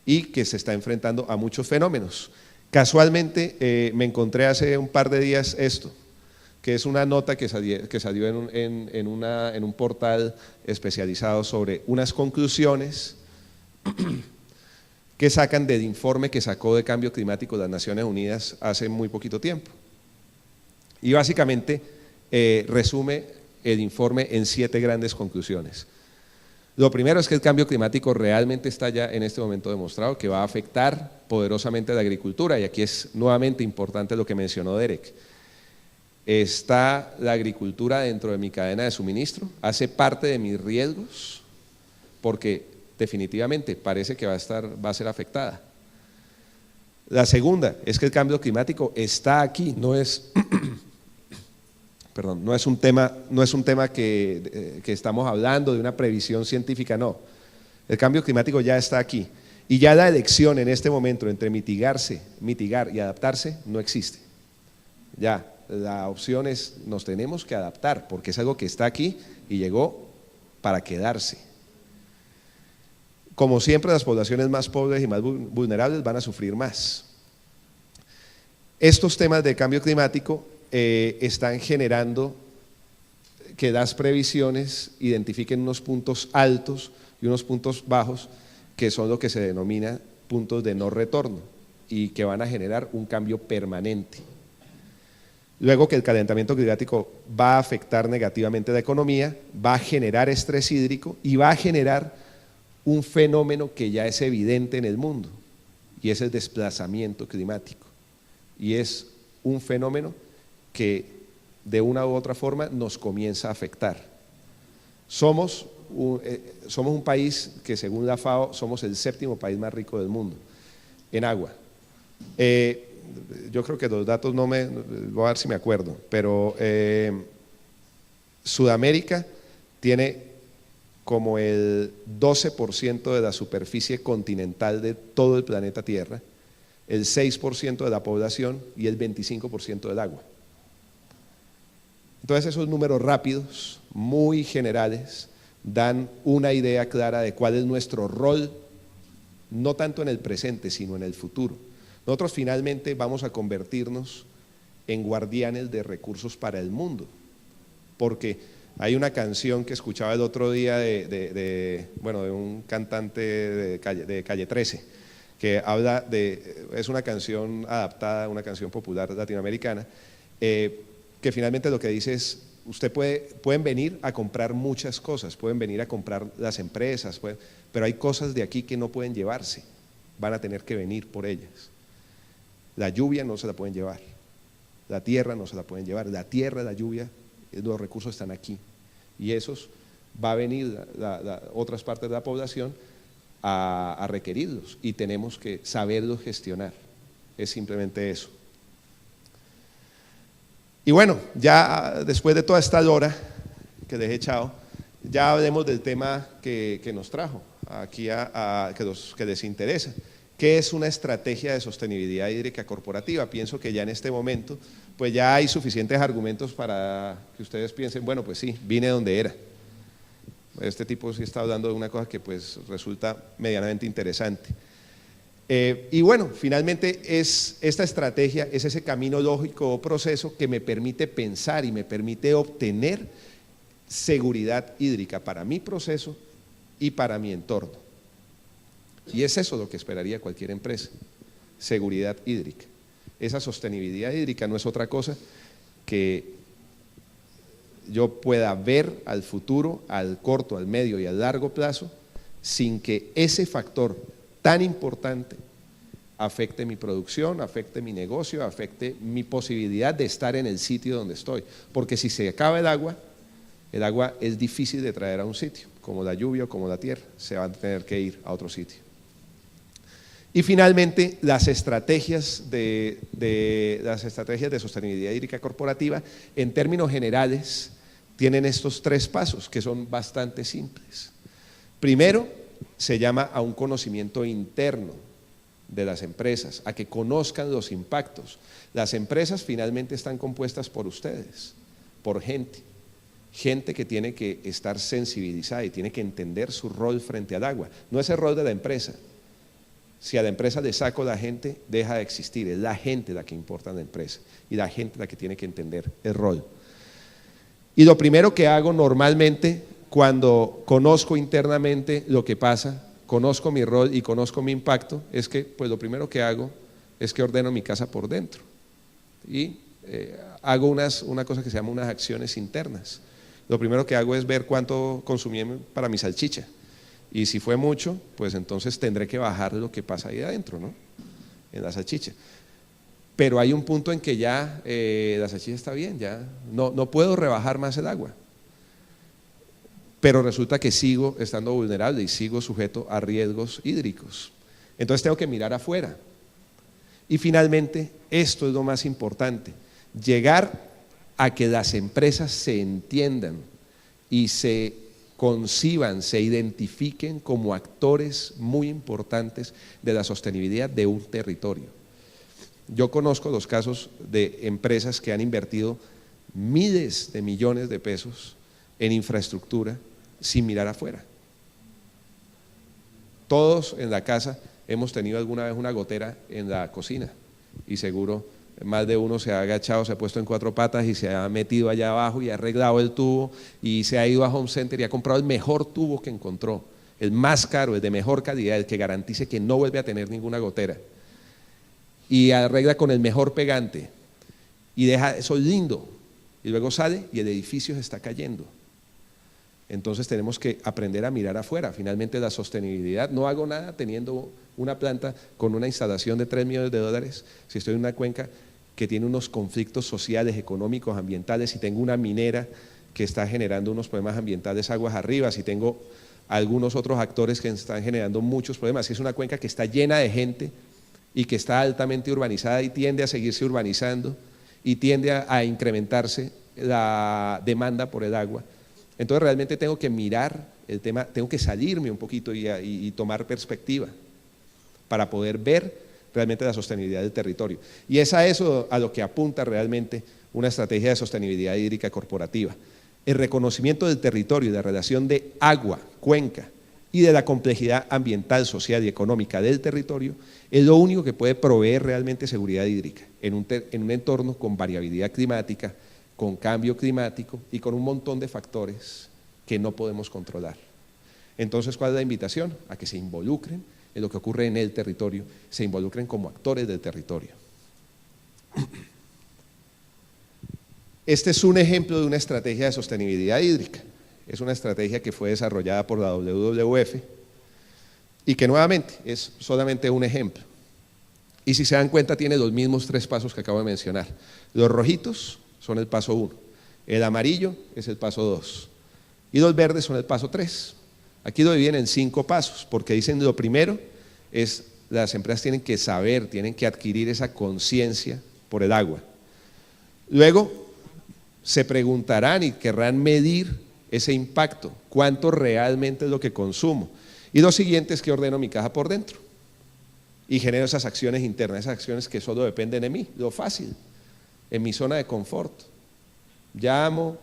y que se está enfrentando a muchos fenómenos. Casualmente me encontré hace un par de días esto, que es una nota que salió en un portal especializado sobre unas conclusiones que sacan del informe que sacó de cambio climático las Naciones Unidas hace muy poquito tiempo. Y básicamente resume el informe en 7 grandes conclusiones. Lo primero es que el cambio climático realmente está ya en este momento demostrado que va a afectar poderosamente a la agricultura, y aquí es nuevamente importante lo que mencionó Derek. ¿Está la agricultura dentro de mi cadena de suministro? ¿Hace parte de mis riesgos? Porque definitivamente parece que va a ser afectada. La segunda es que el cambio climático está aquí, no es perdón, no es un tema que estamos hablando de una previsión científica, no. El cambio climático ya está aquí y ya la elección en este momento entre mitigar y adaptarse no existe. Ya, la opción es nos tenemos que adaptar porque es algo que está aquí y llegó para quedarse. Como siempre, las poblaciones más pobres y más vulnerables van a sufrir más. Estos temas de cambio climático están generando que las previsiones identifiquen unos puntos altos y unos puntos bajos que son lo que se denomina puntos de no retorno y que van a generar un cambio permanente. Luego que el calentamiento climático va a afectar negativamente la economía, va a generar estrés hídrico y va a generar un fenómeno que ya es evidente en el mundo y es el desplazamiento climático, y es un fenómeno que de una u otra forma nos comienza a afectar. Somos un país que según la FAO somos el 7º país más rico del mundo en agua. Yo creo que los datos voy a ver si me acuerdo, pero Sudamérica tiene como el 12% de la superficie continental de todo el planeta Tierra, el 6% de la población y el 25% del agua. Entonces esos números rápidos, muy generales, dan una idea clara de cuál es nuestro rol, no tanto en el presente, sino en el futuro. Nosotros finalmente vamos a convertirnos en guardianes de recursos para el mundo, porque hay una canción que escuchaba el otro día de un cantante de Calle 13, que habla es una canción adaptada, una canción popular latinoamericana, que finalmente lo que dice es, pueden venir a comprar muchas cosas, pueden venir a comprar las empresas, pero hay cosas de aquí que no pueden llevarse, van a tener que venir por ellas. La lluvia no se la pueden llevar, la tierra no se la pueden llevar, la tierra, la lluvia, los recursos están aquí, y esos va a venir otras partes de la población a requerirlos, y tenemos que saberlos gestionar, es simplemente eso. Y bueno, ya después de toda esta hora que les he echado, ya hablemos del tema que nos trajo aquí que les interesa, que es una estrategia de sostenibilidad hídrica corporativa. Pienso que ya en este momento pues ya hay suficientes argumentos para que ustedes piensen, bueno, pues sí, vine donde era. Este tipo sí está hablando de una cosa que pues resulta medianamente interesante. Y bueno, finalmente esta estrategia es ese camino lógico o proceso que me permite pensar y me permite obtener seguridad hídrica para mi proceso y para mi entorno. Y es eso lo que esperaría cualquier empresa, seguridad hídrica. Esa sostenibilidad hídrica no es otra cosa que yo pueda ver al futuro, al corto, al medio y al largo plazo, sin que ese factor tan importante afecte mi producción, afecte mi negocio, afecte mi posibilidad de estar en el sitio donde estoy. Porque si se acaba el agua es difícil de traer a un sitio, como la lluvia o como la tierra, se van a tener que ir a otro sitio. Y finalmente, las estrategias de sostenibilidad hídrica corporativa, en términos generales, tienen estos 3 pasos que son bastante simples. Primero, se llama a un conocimiento interno de las empresas, a que conozcan los impactos. Las empresas finalmente están compuestas por ustedes, por gente que tiene que estar sensibilizada y tiene que entender su rol frente al agua. No es el rol de la empresa. Si a la empresa le saco la gente, deja de existir. Es la gente la que importa en la empresa y la gente la que tiene que entender el rol. Y lo primero que hago normalmente cuando conozco internamente lo que pasa, conozco mi rol y conozco mi impacto, es que pues lo primero que hago es que ordeno mi casa por dentro y hago una cosa que se llama unas acciones internas. Lo primero que hago es ver cuánto consumí para mi salchicha, y si fue mucho, pues entonces tendré que bajar lo que pasa ahí adentro, ¿no? En la salchicha. Pero hay un punto en que ya la salchicha está bien, ya no puedo rebajar más el agua. Pero resulta que sigo estando vulnerable y sigo sujeto a riesgos hídricos. Entonces tengo que mirar afuera. Y finalmente, esto es lo más importante, llegar a que las empresas se entiendan y se conciban, se identifiquen como actores muy importantes de la sostenibilidad de un territorio. Yo conozco los casos de empresas que han invertido miles de millones de pesos en infraestructura sin mirar afuera. Todos en la casa hemos tenido alguna vez una gotera en la cocina y seguro más de uno se ha agachado, se ha puesto en 4 patas y se ha metido allá abajo y ha arreglado el tubo y se ha ido a Home Center y ha comprado el mejor tubo que encontró, el más caro, el de mejor calidad, el que garantice que no vuelve a tener ninguna gotera, y arregla con el mejor pegante y deja eso lindo, y luego sale y el edificio se está cayendo. Entonces tenemos que aprender a mirar afuera. Finalmente la sostenibilidad, no hago nada teniendo una planta con una instalación de $3 millones, si estoy en una cuenca que tiene unos conflictos sociales, económicos, ambientales, si tengo una minera que está generando unos problemas ambientales aguas arriba, si tengo algunos otros actores que están generando muchos problemas, si es una cuenca que está llena de gente y que está altamente urbanizada y tiende a seguirse urbanizando y tiende a incrementarse la demanda por el agua. Entonces realmente tengo que mirar el tema, tengo que salirme un poquito y tomar perspectiva para poder ver realmente la sostenibilidad del territorio. Y es a eso a lo que apunta realmente una estrategia de sostenibilidad hídrica corporativa. El reconocimiento del territorio y la relación de agua, cuenca y de la complejidad ambiental, social y económica del territorio es lo único que puede proveer realmente seguridad hídrica en un entorno con variabilidad climática, con cambio climático y con un montón de factores que no podemos controlar. Entonces, ¿cuál es la invitación? A que se involucren en lo que ocurre en el territorio, se involucren como actores del territorio. Este es un ejemplo de una estrategia de sostenibilidad hídrica. Es una estrategia que fue desarrollada por la WWF y que nuevamente es solamente un ejemplo. Y si se dan cuenta tiene los mismos 3 pasos que acabo de mencionar. Los rojitos son el paso 1, el amarillo es el paso 2 y los verdes son el paso 3. Aquí lo dividen en 5 pasos porque dicen lo primero es las empresas tienen que saber, tienen que adquirir esa conciencia por el agua. Luego se preguntarán y querrán medir ese impacto, cuánto realmente es lo que consumo. Y lo siguiente es que ordeno mi caja por dentro y genero esas acciones internas, esas acciones que solo dependen de mí, lo fácil, en mi zona de confort. Llamo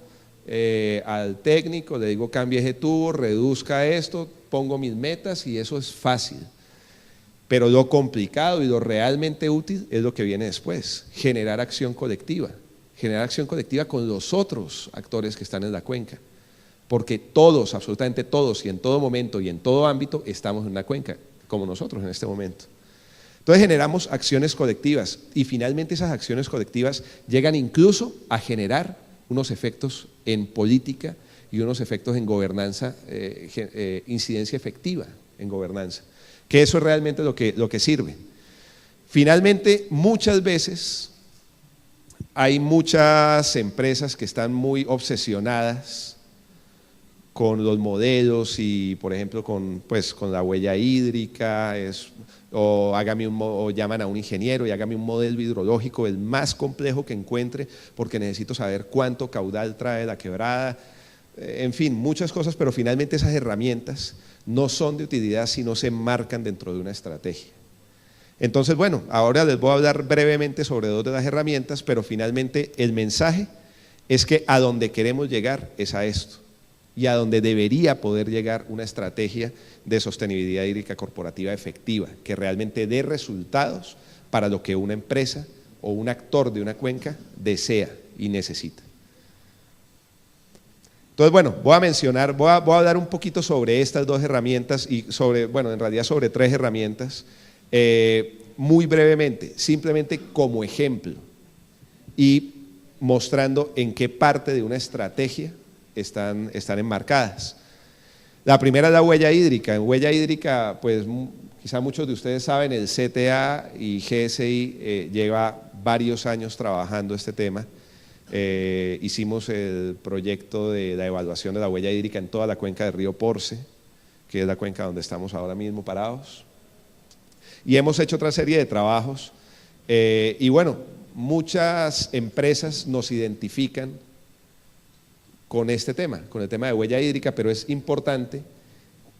al técnico, le digo cambie ese tubo, reduzca esto, pongo mis metas y eso es fácil. Pero lo complicado y lo realmente útil es lo que viene después, generar acción colectiva con los otros actores que están en la cuenca. Porque todos, absolutamente todos y en todo momento y en todo ámbito estamos en una cuenca, como nosotros en este momento. Entonces generamos acciones colectivas y finalmente esas acciones colectivas llegan incluso a generar unos efectos en política y unos efectos en gobernanza, incidencia efectiva en gobernanza, que eso es realmente lo que sirve. Finalmente, muchas veces hay muchas empresas que están muy obsesionadas con los modelos y, por ejemplo, con la huella hídrica, o llaman a un ingeniero y hágame un modelo hidrológico el más complejo que encuentre porque necesito saber cuánto caudal trae la quebrada, en fin, muchas cosas, pero finalmente esas herramientas no son de utilidad si no se enmarcan dentro de una estrategia. Entonces, bueno, ahora les voy a hablar brevemente sobre dos de las herramientas, pero finalmente el mensaje es que a donde queremos llegar es a esto, y a donde debería poder llegar una estrategia de sostenibilidad hídrica corporativa efectiva, que realmente dé resultados para lo que una empresa o un actor de una cuenca desea y necesita. Entonces, bueno, voy a hablar un poquito sobre estas dos herramientas y en realidad sobre tres herramientas, muy brevemente, simplemente como ejemplo y mostrando en qué parte de una estrategia están enmarcadas. La primera es la huella hídrica. En huella hídrica, pues quizá muchos de ustedes saben, el CTA y GSI lleva varios años trabajando este tema. Hicimos el proyecto de la evaluación de la huella hídrica en toda la cuenca del río Porce, que es la cuenca donde estamos ahora mismo parados. Y hemos hecho otra serie de trabajos y bueno, muchas empresas nos identifican con este tema, con el tema de huella hídrica, pero es importante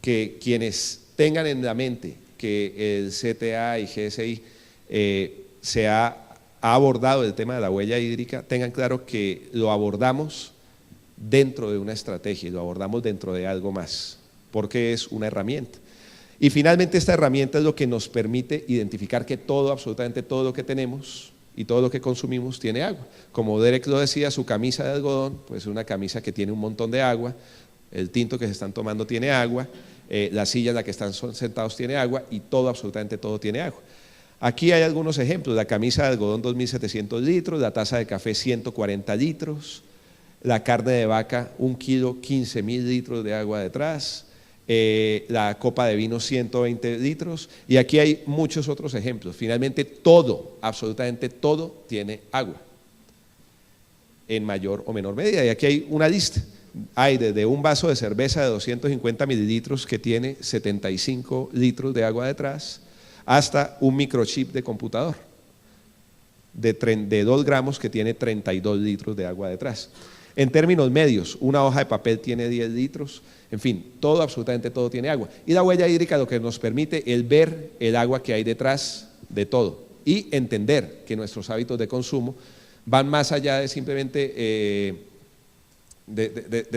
que quienes tengan en la mente que el CTA y GSI ha abordado el tema de la huella hídrica, tengan claro que lo abordamos dentro de una estrategia y lo abordamos dentro de algo más, porque es una herramienta. Y finalmente esta herramienta es lo que nos permite identificar que todo, absolutamente todo lo que tenemos y todo lo que consumimos tiene agua. Como Derek lo decía, su camisa de algodón, pues es una camisa que tiene un montón de agua, el tinto que se están tomando tiene agua, la silla en la que están sentados tiene agua y todo, absolutamente todo tiene agua. Aquí hay algunos ejemplos: la camisa de algodón 2.700 litros, la taza de café 140 litros, la carne de vaca 1 kilo 15.000 litros de agua detrás, la copa de vino 120 litros y aquí hay muchos otros ejemplos. Finalmente todo, absolutamente todo tiene agua en mayor o menor medida y aquí hay una lista. Hay desde un vaso de cerveza de 250 mililitros que tiene 75 litros de agua detrás hasta un microchip de computador de 2 gramos que tiene 32 litros de agua detrás. En términos medios, una hoja de papel tiene 10 litros, en fin, todo, absolutamente todo tiene agua. Y la huella hídrica lo que nos permite es ver el agua que hay detrás de todo y entender que nuestros hábitos de consumo van más allá de simplemente,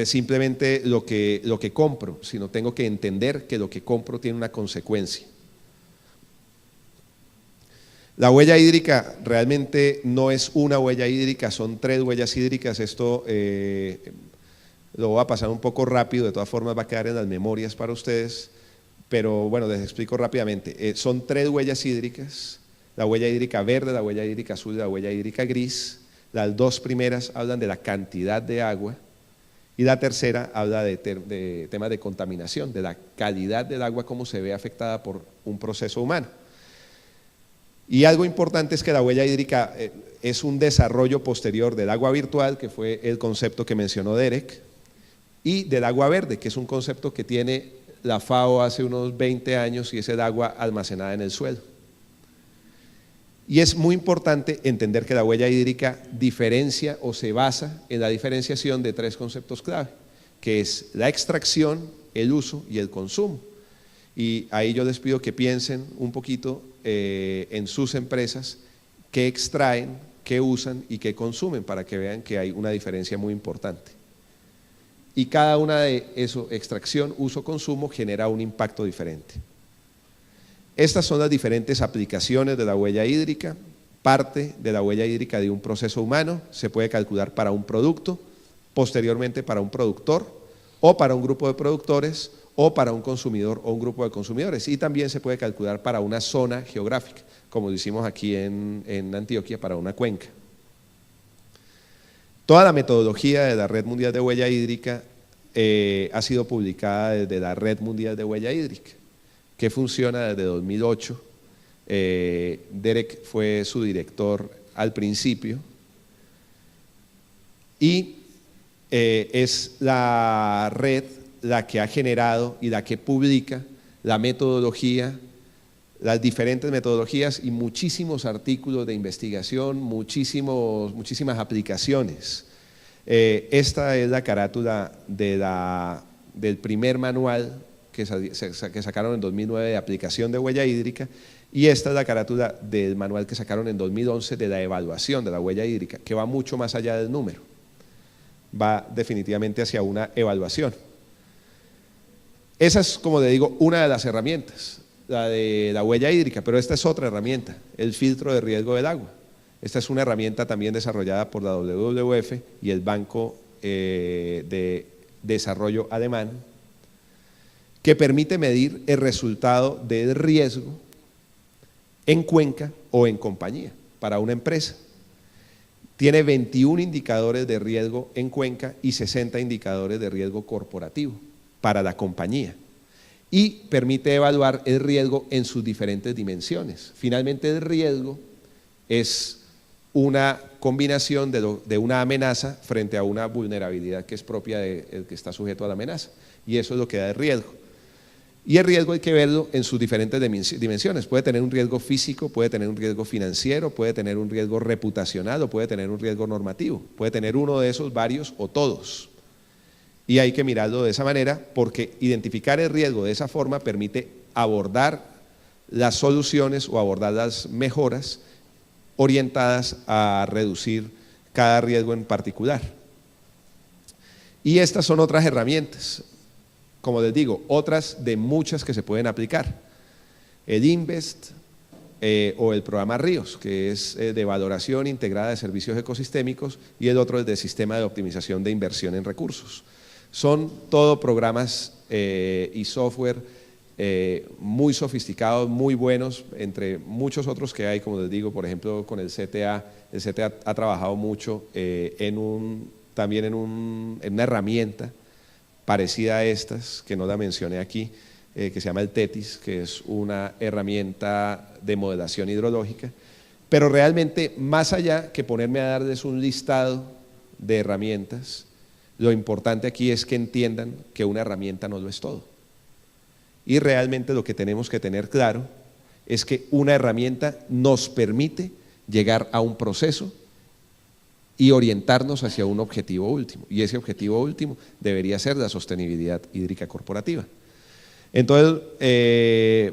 simplemente lo que compro, sino tengo que entender que lo que compro tiene una consecuencia. La huella hídrica realmente no es una huella hídrica, son 3 huellas hídricas. Esto lo voy a pasar un poco rápido, de todas formas va a quedar en las memorias para ustedes, pero bueno, les explico rápidamente. Son 3 huellas hídricas: la huella hídrica verde, la huella hídrica azul y la huella hídrica gris. Las 2 primeras hablan de la cantidad de agua y la tercera habla de temas de contaminación, de la calidad del agua, cómo se ve afectada por un proceso humano. Y algo importante es que la huella hídrica es un desarrollo posterior del agua virtual, que fue el concepto que mencionó Derek, y del agua verde, que es un concepto que tiene la FAO hace unos 20 años y es el agua almacenada en el suelo. Y es muy importante entender que la huella hídrica diferencia o se basa en la diferenciación de 3 conceptos clave, que es la extracción, el uso y el consumo. Y ahí yo les pido que piensen un poquito en sus empresas, qué extraen, qué usan y qué consumen, para que vean que hay una diferencia muy importante. Y cada una de eso, extracción, uso, consumo, genera un impacto diferente. Estas son las diferentes aplicaciones de la huella hídrica. Parte de la huella hídrica de un proceso humano se puede calcular para un producto, posteriormente para un productor o para un grupo de productores, o para un consumidor o un grupo de consumidores, y también se puede calcular para una zona geográfica, como lo hicimos aquí en Antioquia para una cuenca. Toda la metodología de la Red Mundial de Huella Hídrica ha sido publicada desde la Red Mundial de Huella Hídrica, que funciona desde 2008. Derek fue su director al principio y es la red la que ha generado y la que publica la metodología, las diferentes metodologías y muchísimos artículos de investigación, muchísimas aplicaciones. Esta es la carátula del primer manual que sacaron en 2009 de aplicación de huella hídrica, y esta es la carátula del manual que sacaron en 2011 de la evaluación de la huella hídrica, que va mucho más allá del número, va definitivamente hacia una evaluación. Esa es, como le digo, una de las herramientas, la de la huella hídrica, pero esta es otra herramienta, el filtro de riesgo del agua. Esta es una herramienta también desarrollada por la WWF y el Banco de Desarrollo Alemán, que permite medir el resultado del riesgo en cuenca o en compañía para una empresa. Tiene 21 indicadores de riesgo en cuenca y 60 indicadores de riesgo corporativo para la compañía, y permite evaluar el riesgo en sus diferentes dimensiones. Finalmente, el riesgo es una combinación de una amenaza frente a una vulnerabilidad que es propia del que está sujeto a la amenaza, y eso es lo que da el riesgo. Y el riesgo hay que verlo en sus diferentes dimensiones. Puede tener un riesgo físico, puede tener un riesgo financiero, puede tener un riesgo reputacional o puede tener un riesgo normativo. Puede tener uno de esos, varios o todos. Y hay que mirarlo de esa manera, porque identificar el riesgo de esa forma permite abordar las soluciones o abordar las mejoras orientadas a reducir cada riesgo en particular. Y estas son otras herramientas, como les digo, otras de muchas que se pueden aplicar. El INVEST o el programa RIOS, que es de valoración integrada de servicios ecosistémicos, y el otro es de sistema de optimización de inversión en recursos. Son todo programas y software muy sofisticados, muy buenos, entre muchos otros que hay, como les digo, por ejemplo, con el CTA. El CTA ha trabajado mucho también en una herramienta parecida a estas, que no la mencioné aquí, que se llama el TETIS, que es una herramienta de modelación hidrológica. Pero realmente, más allá que ponerme a darles un listado de herramientas, lo importante aquí es que entiendan que una herramienta no lo es todo. Y realmente lo que tenemos que tener claro es que una herramienta nos permite llegar a un proceso y orientarnos hacia un objetivo último. Y ese objetivo último debería ser la sostenibilidad hídrica corporativa. Entonces,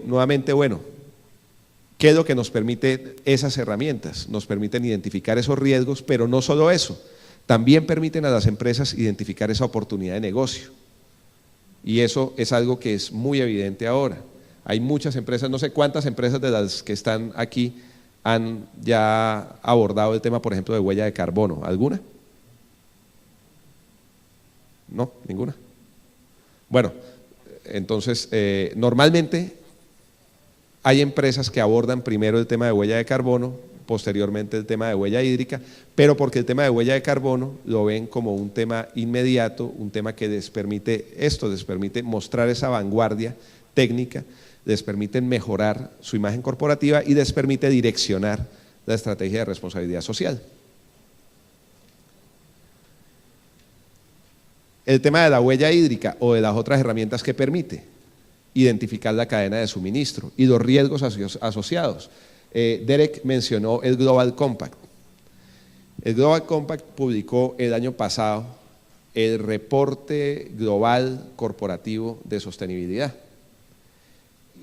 nuevamente, bueno, ¿qué es lo que nos permite esas herramientas? Nos permiten identificar esos riesgos, pero no solo eso. También permiten a las empresas identificar esa oportunidad de negocio, y eso es algo que es muy evidente ahora. Hay muchas empresas, no sé cuántas empresas de las que están aquí han ya abordado el tema, por ejemplo, de huella de carbono. ¿Alguna? No, ninguna. Bueno, entonces normalmente hay empresas que abordan primero el tema de huella de carbono, posteriormente el tema de huella hídrica, pero porque el tema de huella de carbono lo ven como un tema inmediato, un tema que les permite mostrar esa vanguardia técnica, les permite mejorar su imagen corporativa y les permite direccionar la estrategia de responsabilidad social. El tema de la huella hídrica o de las otras herramientas que permite identificar la cadena de suministro y los riesgos asociados. Derek mencionó el Global Compact. El Global Compact publicó el año pasado el reporte global corporativo de sostenibilidad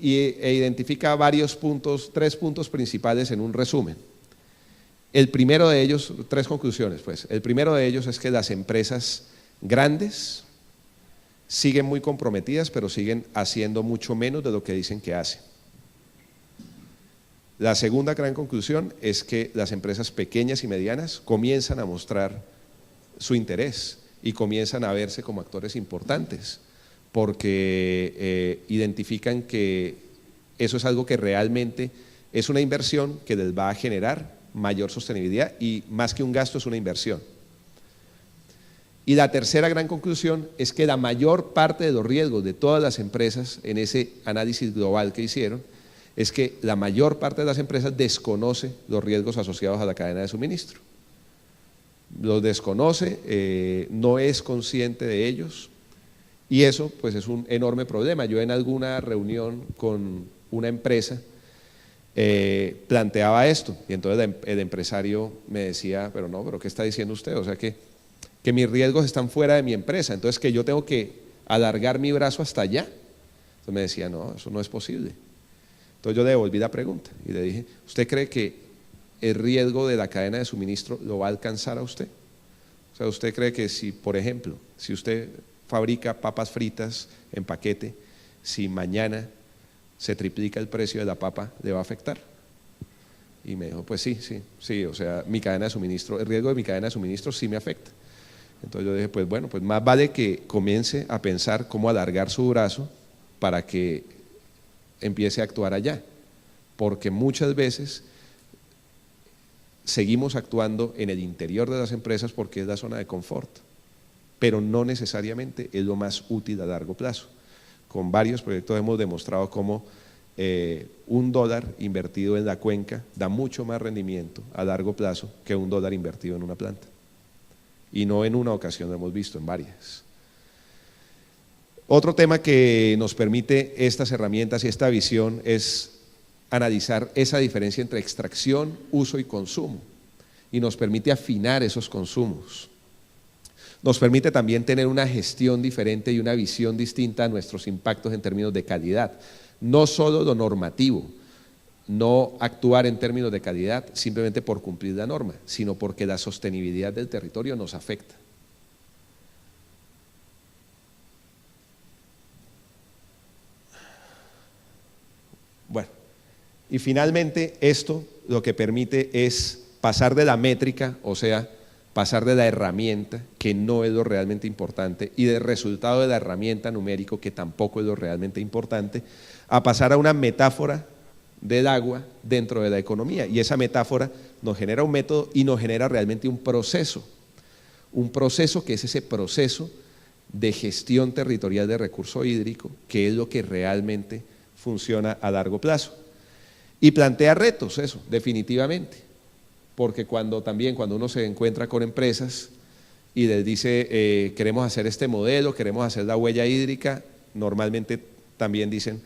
e identifica varios puntos, 3 puntos principales en un resumen. El primero de ellos, 3 conclusiones pues. El primero de ellos es que las empresas grandes siguen muy comprometidas, pero siguen haciendo mucho menos de lo que dicen que hacen. La segunda gran conclusión es que las empresas pequeñas y medianas comienzan a mostrar su interés y comienzan a verse como actores importantes, porque identifican que eso es algo que realmente es una inversión que les va a generar mayor sostenibilidad, y más que un gasto es una inversión. Y la tercera gran conclusión es que la mayor parte de los riesgos de todas las empresas en ese análisis global que hicieron es que la mayor parte de las empresas desconoce los riesgos asociados a la cadena de suministro. Los desconoce, no es consciente de ellos, y eso pues es un enorme problema. Yo en alguna reunión con una empresa planteaba esto, y entonces el empresario me decía, pero ¿qué está diciendo usted? O sea que mis riesgos están fuera de mi empresa, entonces que yo tengo que alargar mi brazo hasta allá. Entonces me decía, no, eso no es posible. Entonces yo le devolví la pregunta y le dije, ¿usted cree que el riesgo de la cadena de suministro lo va a alcanzar a usted? O sea, ¿usted cree que si, por ejemplo, si usted fabrica papas fritas en paquete, si mañana se triplica el precio de la papa, le va a afectar? Y me dijo, pues sí, o sea, mi cadena de suministro, el riesgo de mi cadena de suministro sí me afecta. Entonces yo dije, pues bueno, pues más vale que comience a pensar cómo alargar su brazo para que empiece a actuar allá, porque muchas veces seguimos actuando en el interior de las empresas porque es la zona de confort, pero no necesariamente es lo más útil a largo plazo. Con varios proyectos hemos demostrado cómo $1 invertido en la cuenca da mucho más rendimiento a largo plazo que $1 invertido en una planta. Y no en una ocasión, lo hemos visto en varias. Otro tema que nos permite estas herramientas y esta visión es analizar esa diferencia entre extracción, uso y consumo, y nos permite afinar esos consumos. Nos permite también tener una gestión diferente y una visión distinta a nuestros impactos en términos de calidad. No solo lo normativo, no actuar en términos de calidad simplemente por cumplir la norma, sino porque la sostenibilidad del territorio nos afecta. Bueno, y finalmente esto lo que permite es pasar de la métrica, o sea, pasar de la herramienta, que no es lo realmente importante, y del resultado de la herramienta numérico, que tampoco es lo realmente importante, a pasar a una metáfora del agua dentro de la economía. Y esa metáfora nos genera un método y nos genera realmente un proceso que es ese proceso de gestión territorial de recurso hídrico, que es lo que realmente funciona a largo plazo. Y plantea retos, eso, definitivamente, porque cuando uno se encuentra con empresas y les dice, queremos hacer este modelo, queremos hacer la huella hídrica, normalmente también dicen,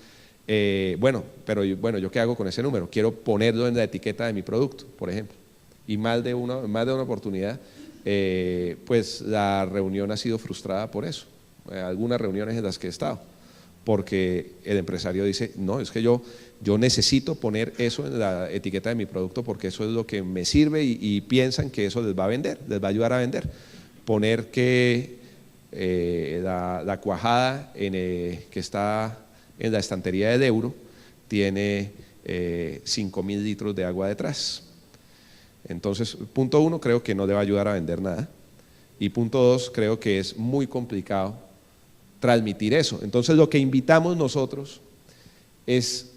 pero ¿yo qué hago con ese número? Quiero ponerlo en la etiqueta de mi producto, por ejemplo. Y más de una oportunidad, pues la reunión ha sido frustrada por eso. Algunas reuniones en las que he estado, porque el empresario dice, no, es que yo necesito poner eso en la etiqueta de mi producto porque eso es lo que me sirve, y piensan que eso les va a vender, les va a ayudar a vender. Poner que la cuajada que está en la estantería del euro tiene 5.000 litros de agua detrás. Entonces, punto 1, creo que no le va a ayudar a vender nada, y punto 2, creo que es muy complicado transmitir eso. Entonces lo que invitamos nosotros es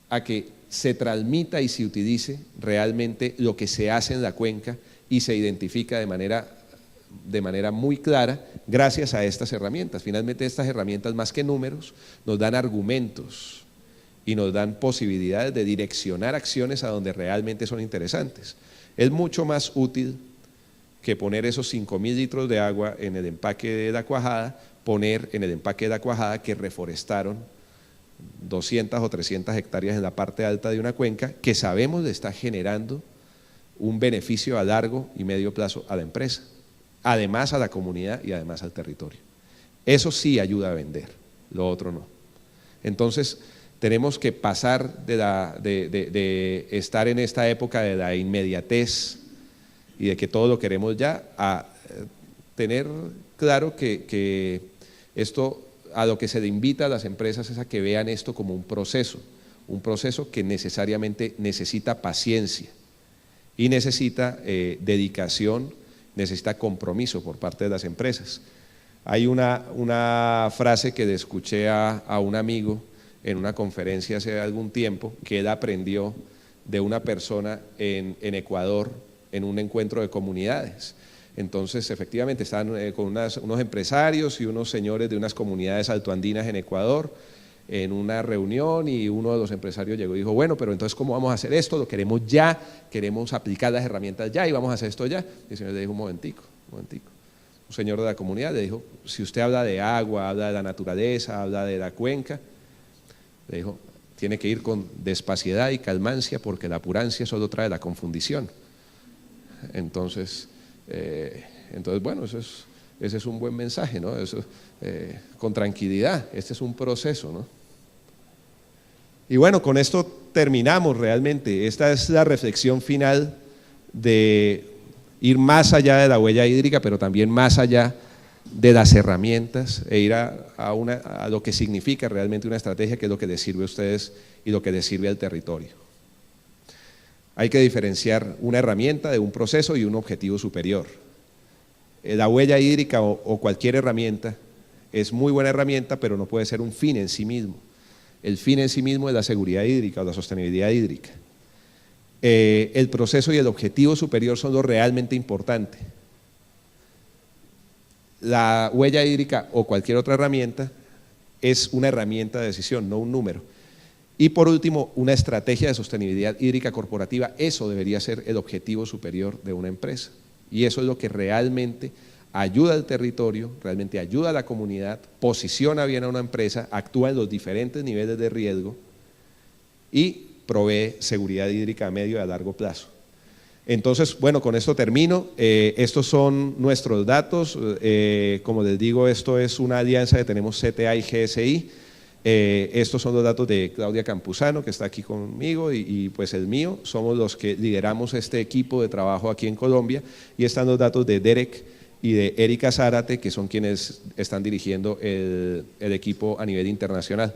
a que se transmita y se utilice realmente lo que se hace en la cuenca y se identifica de manera muy clara gracias a estas herramientas. Finalmente estas herramientas, más que números, nos dan argumentos y nos dan posibilidades de direccionar acciones a donde realmente son interesantes. Es mucho más útil que poner esos 5.000 litros de agua en el empaque de la cuajada, poner en el empaque de la cuajada que reforestaron 200 o 300 hectáreas en la parte alta de una cuenca, que sabemos le está generando un beneficio a largo y medio plazo a la empresa, además a la comunidad y además al territorio. Eso sí ayuda a vender, lo otro no. Entonces tenemos que pasar de estar en esta época de la inmediatez y de que todo lo queremos ya, a tener claro que esto, a lo que se le invita a las empresas es a que vean esto como un proceso que necesariamente necesita paciencia y necesita dedicación, necesita compromiso por parte de las empresas. Hay una frase que le escuché a un amigo en una conferencia hace algún tiempo, que él aprendió de una persona en Ecuador, en un encuentro de comunidades. Entonces, efectivamente, están con unos empresarios y unos señores de unas comunidades altoandinas en Ecuador en una reunión, y uno de los empresarios llegó y dijo, bueno, pero entonces ¿cómo vamos a hacer esto? Lo queremos ya, queremos aplicar las herramientas ya y vamos a hacer esto ya. Y el señor le dijo, un momentico. Un señor de la comunidad le dijo, si usted habla de agua, habla de la naturaleza, habla de la cuenca, le dijo, tiene que ir con despaciedad y calmancia, porque la apurancia solo trae la confundición. Entonces, bueno, ese es un buen mensaje, ¿no? Eso, con tranquilidad, este es un proceso, ¿no? Y bueno, con esto terminamos realmente. Esta es la reflexión final de ir más allá de la huella hídrica, pero también más allá de las herramientas, e ir a lo que significa realmente una estrategia, que es lo que les sirve a ustedes y lo que les sirve al territorio. Hay que diferenciar una herramienta de un proceso y un objetivo superior. La huella hídrica o cualquier herramienta es muy buena herramienta, pero no puede ser un fin en sí mismo. El fin en sí mismo es la seguridad hídrica o la sostenibilidad hídrica. El proceso y el objetivo superior son lo realmente importante. La huella hídrica o cualquier otra herramienta es una herramienta de decisión, no un número. Y por último, una estrategia de sostenibilidad hídrica corporativa, eso debería ser el objetivo superior de una empresa. Y eso es lo que realmente ayuda al territorio, realmente ayuda a la comunidad, posiciona bien a una empresa, actúa en los diferentes niveles de riesgo y provee seguridad hídrica a medio y a largo plazo. Entonces, bueno, con esto termino. Estos son nuestros datos. Como les digo, esto es una alianza que tenemos CTA y GSI. Estos son los datos de Claudia Campuzano, que está aquí conmigo, y pues el mío. Somos los que lideramos este equipo de trabajo aquí en Colombia, y están los datos de Derek y de Erika Zárate, que son quienes están dirigiendo el equipo a nivel internacional.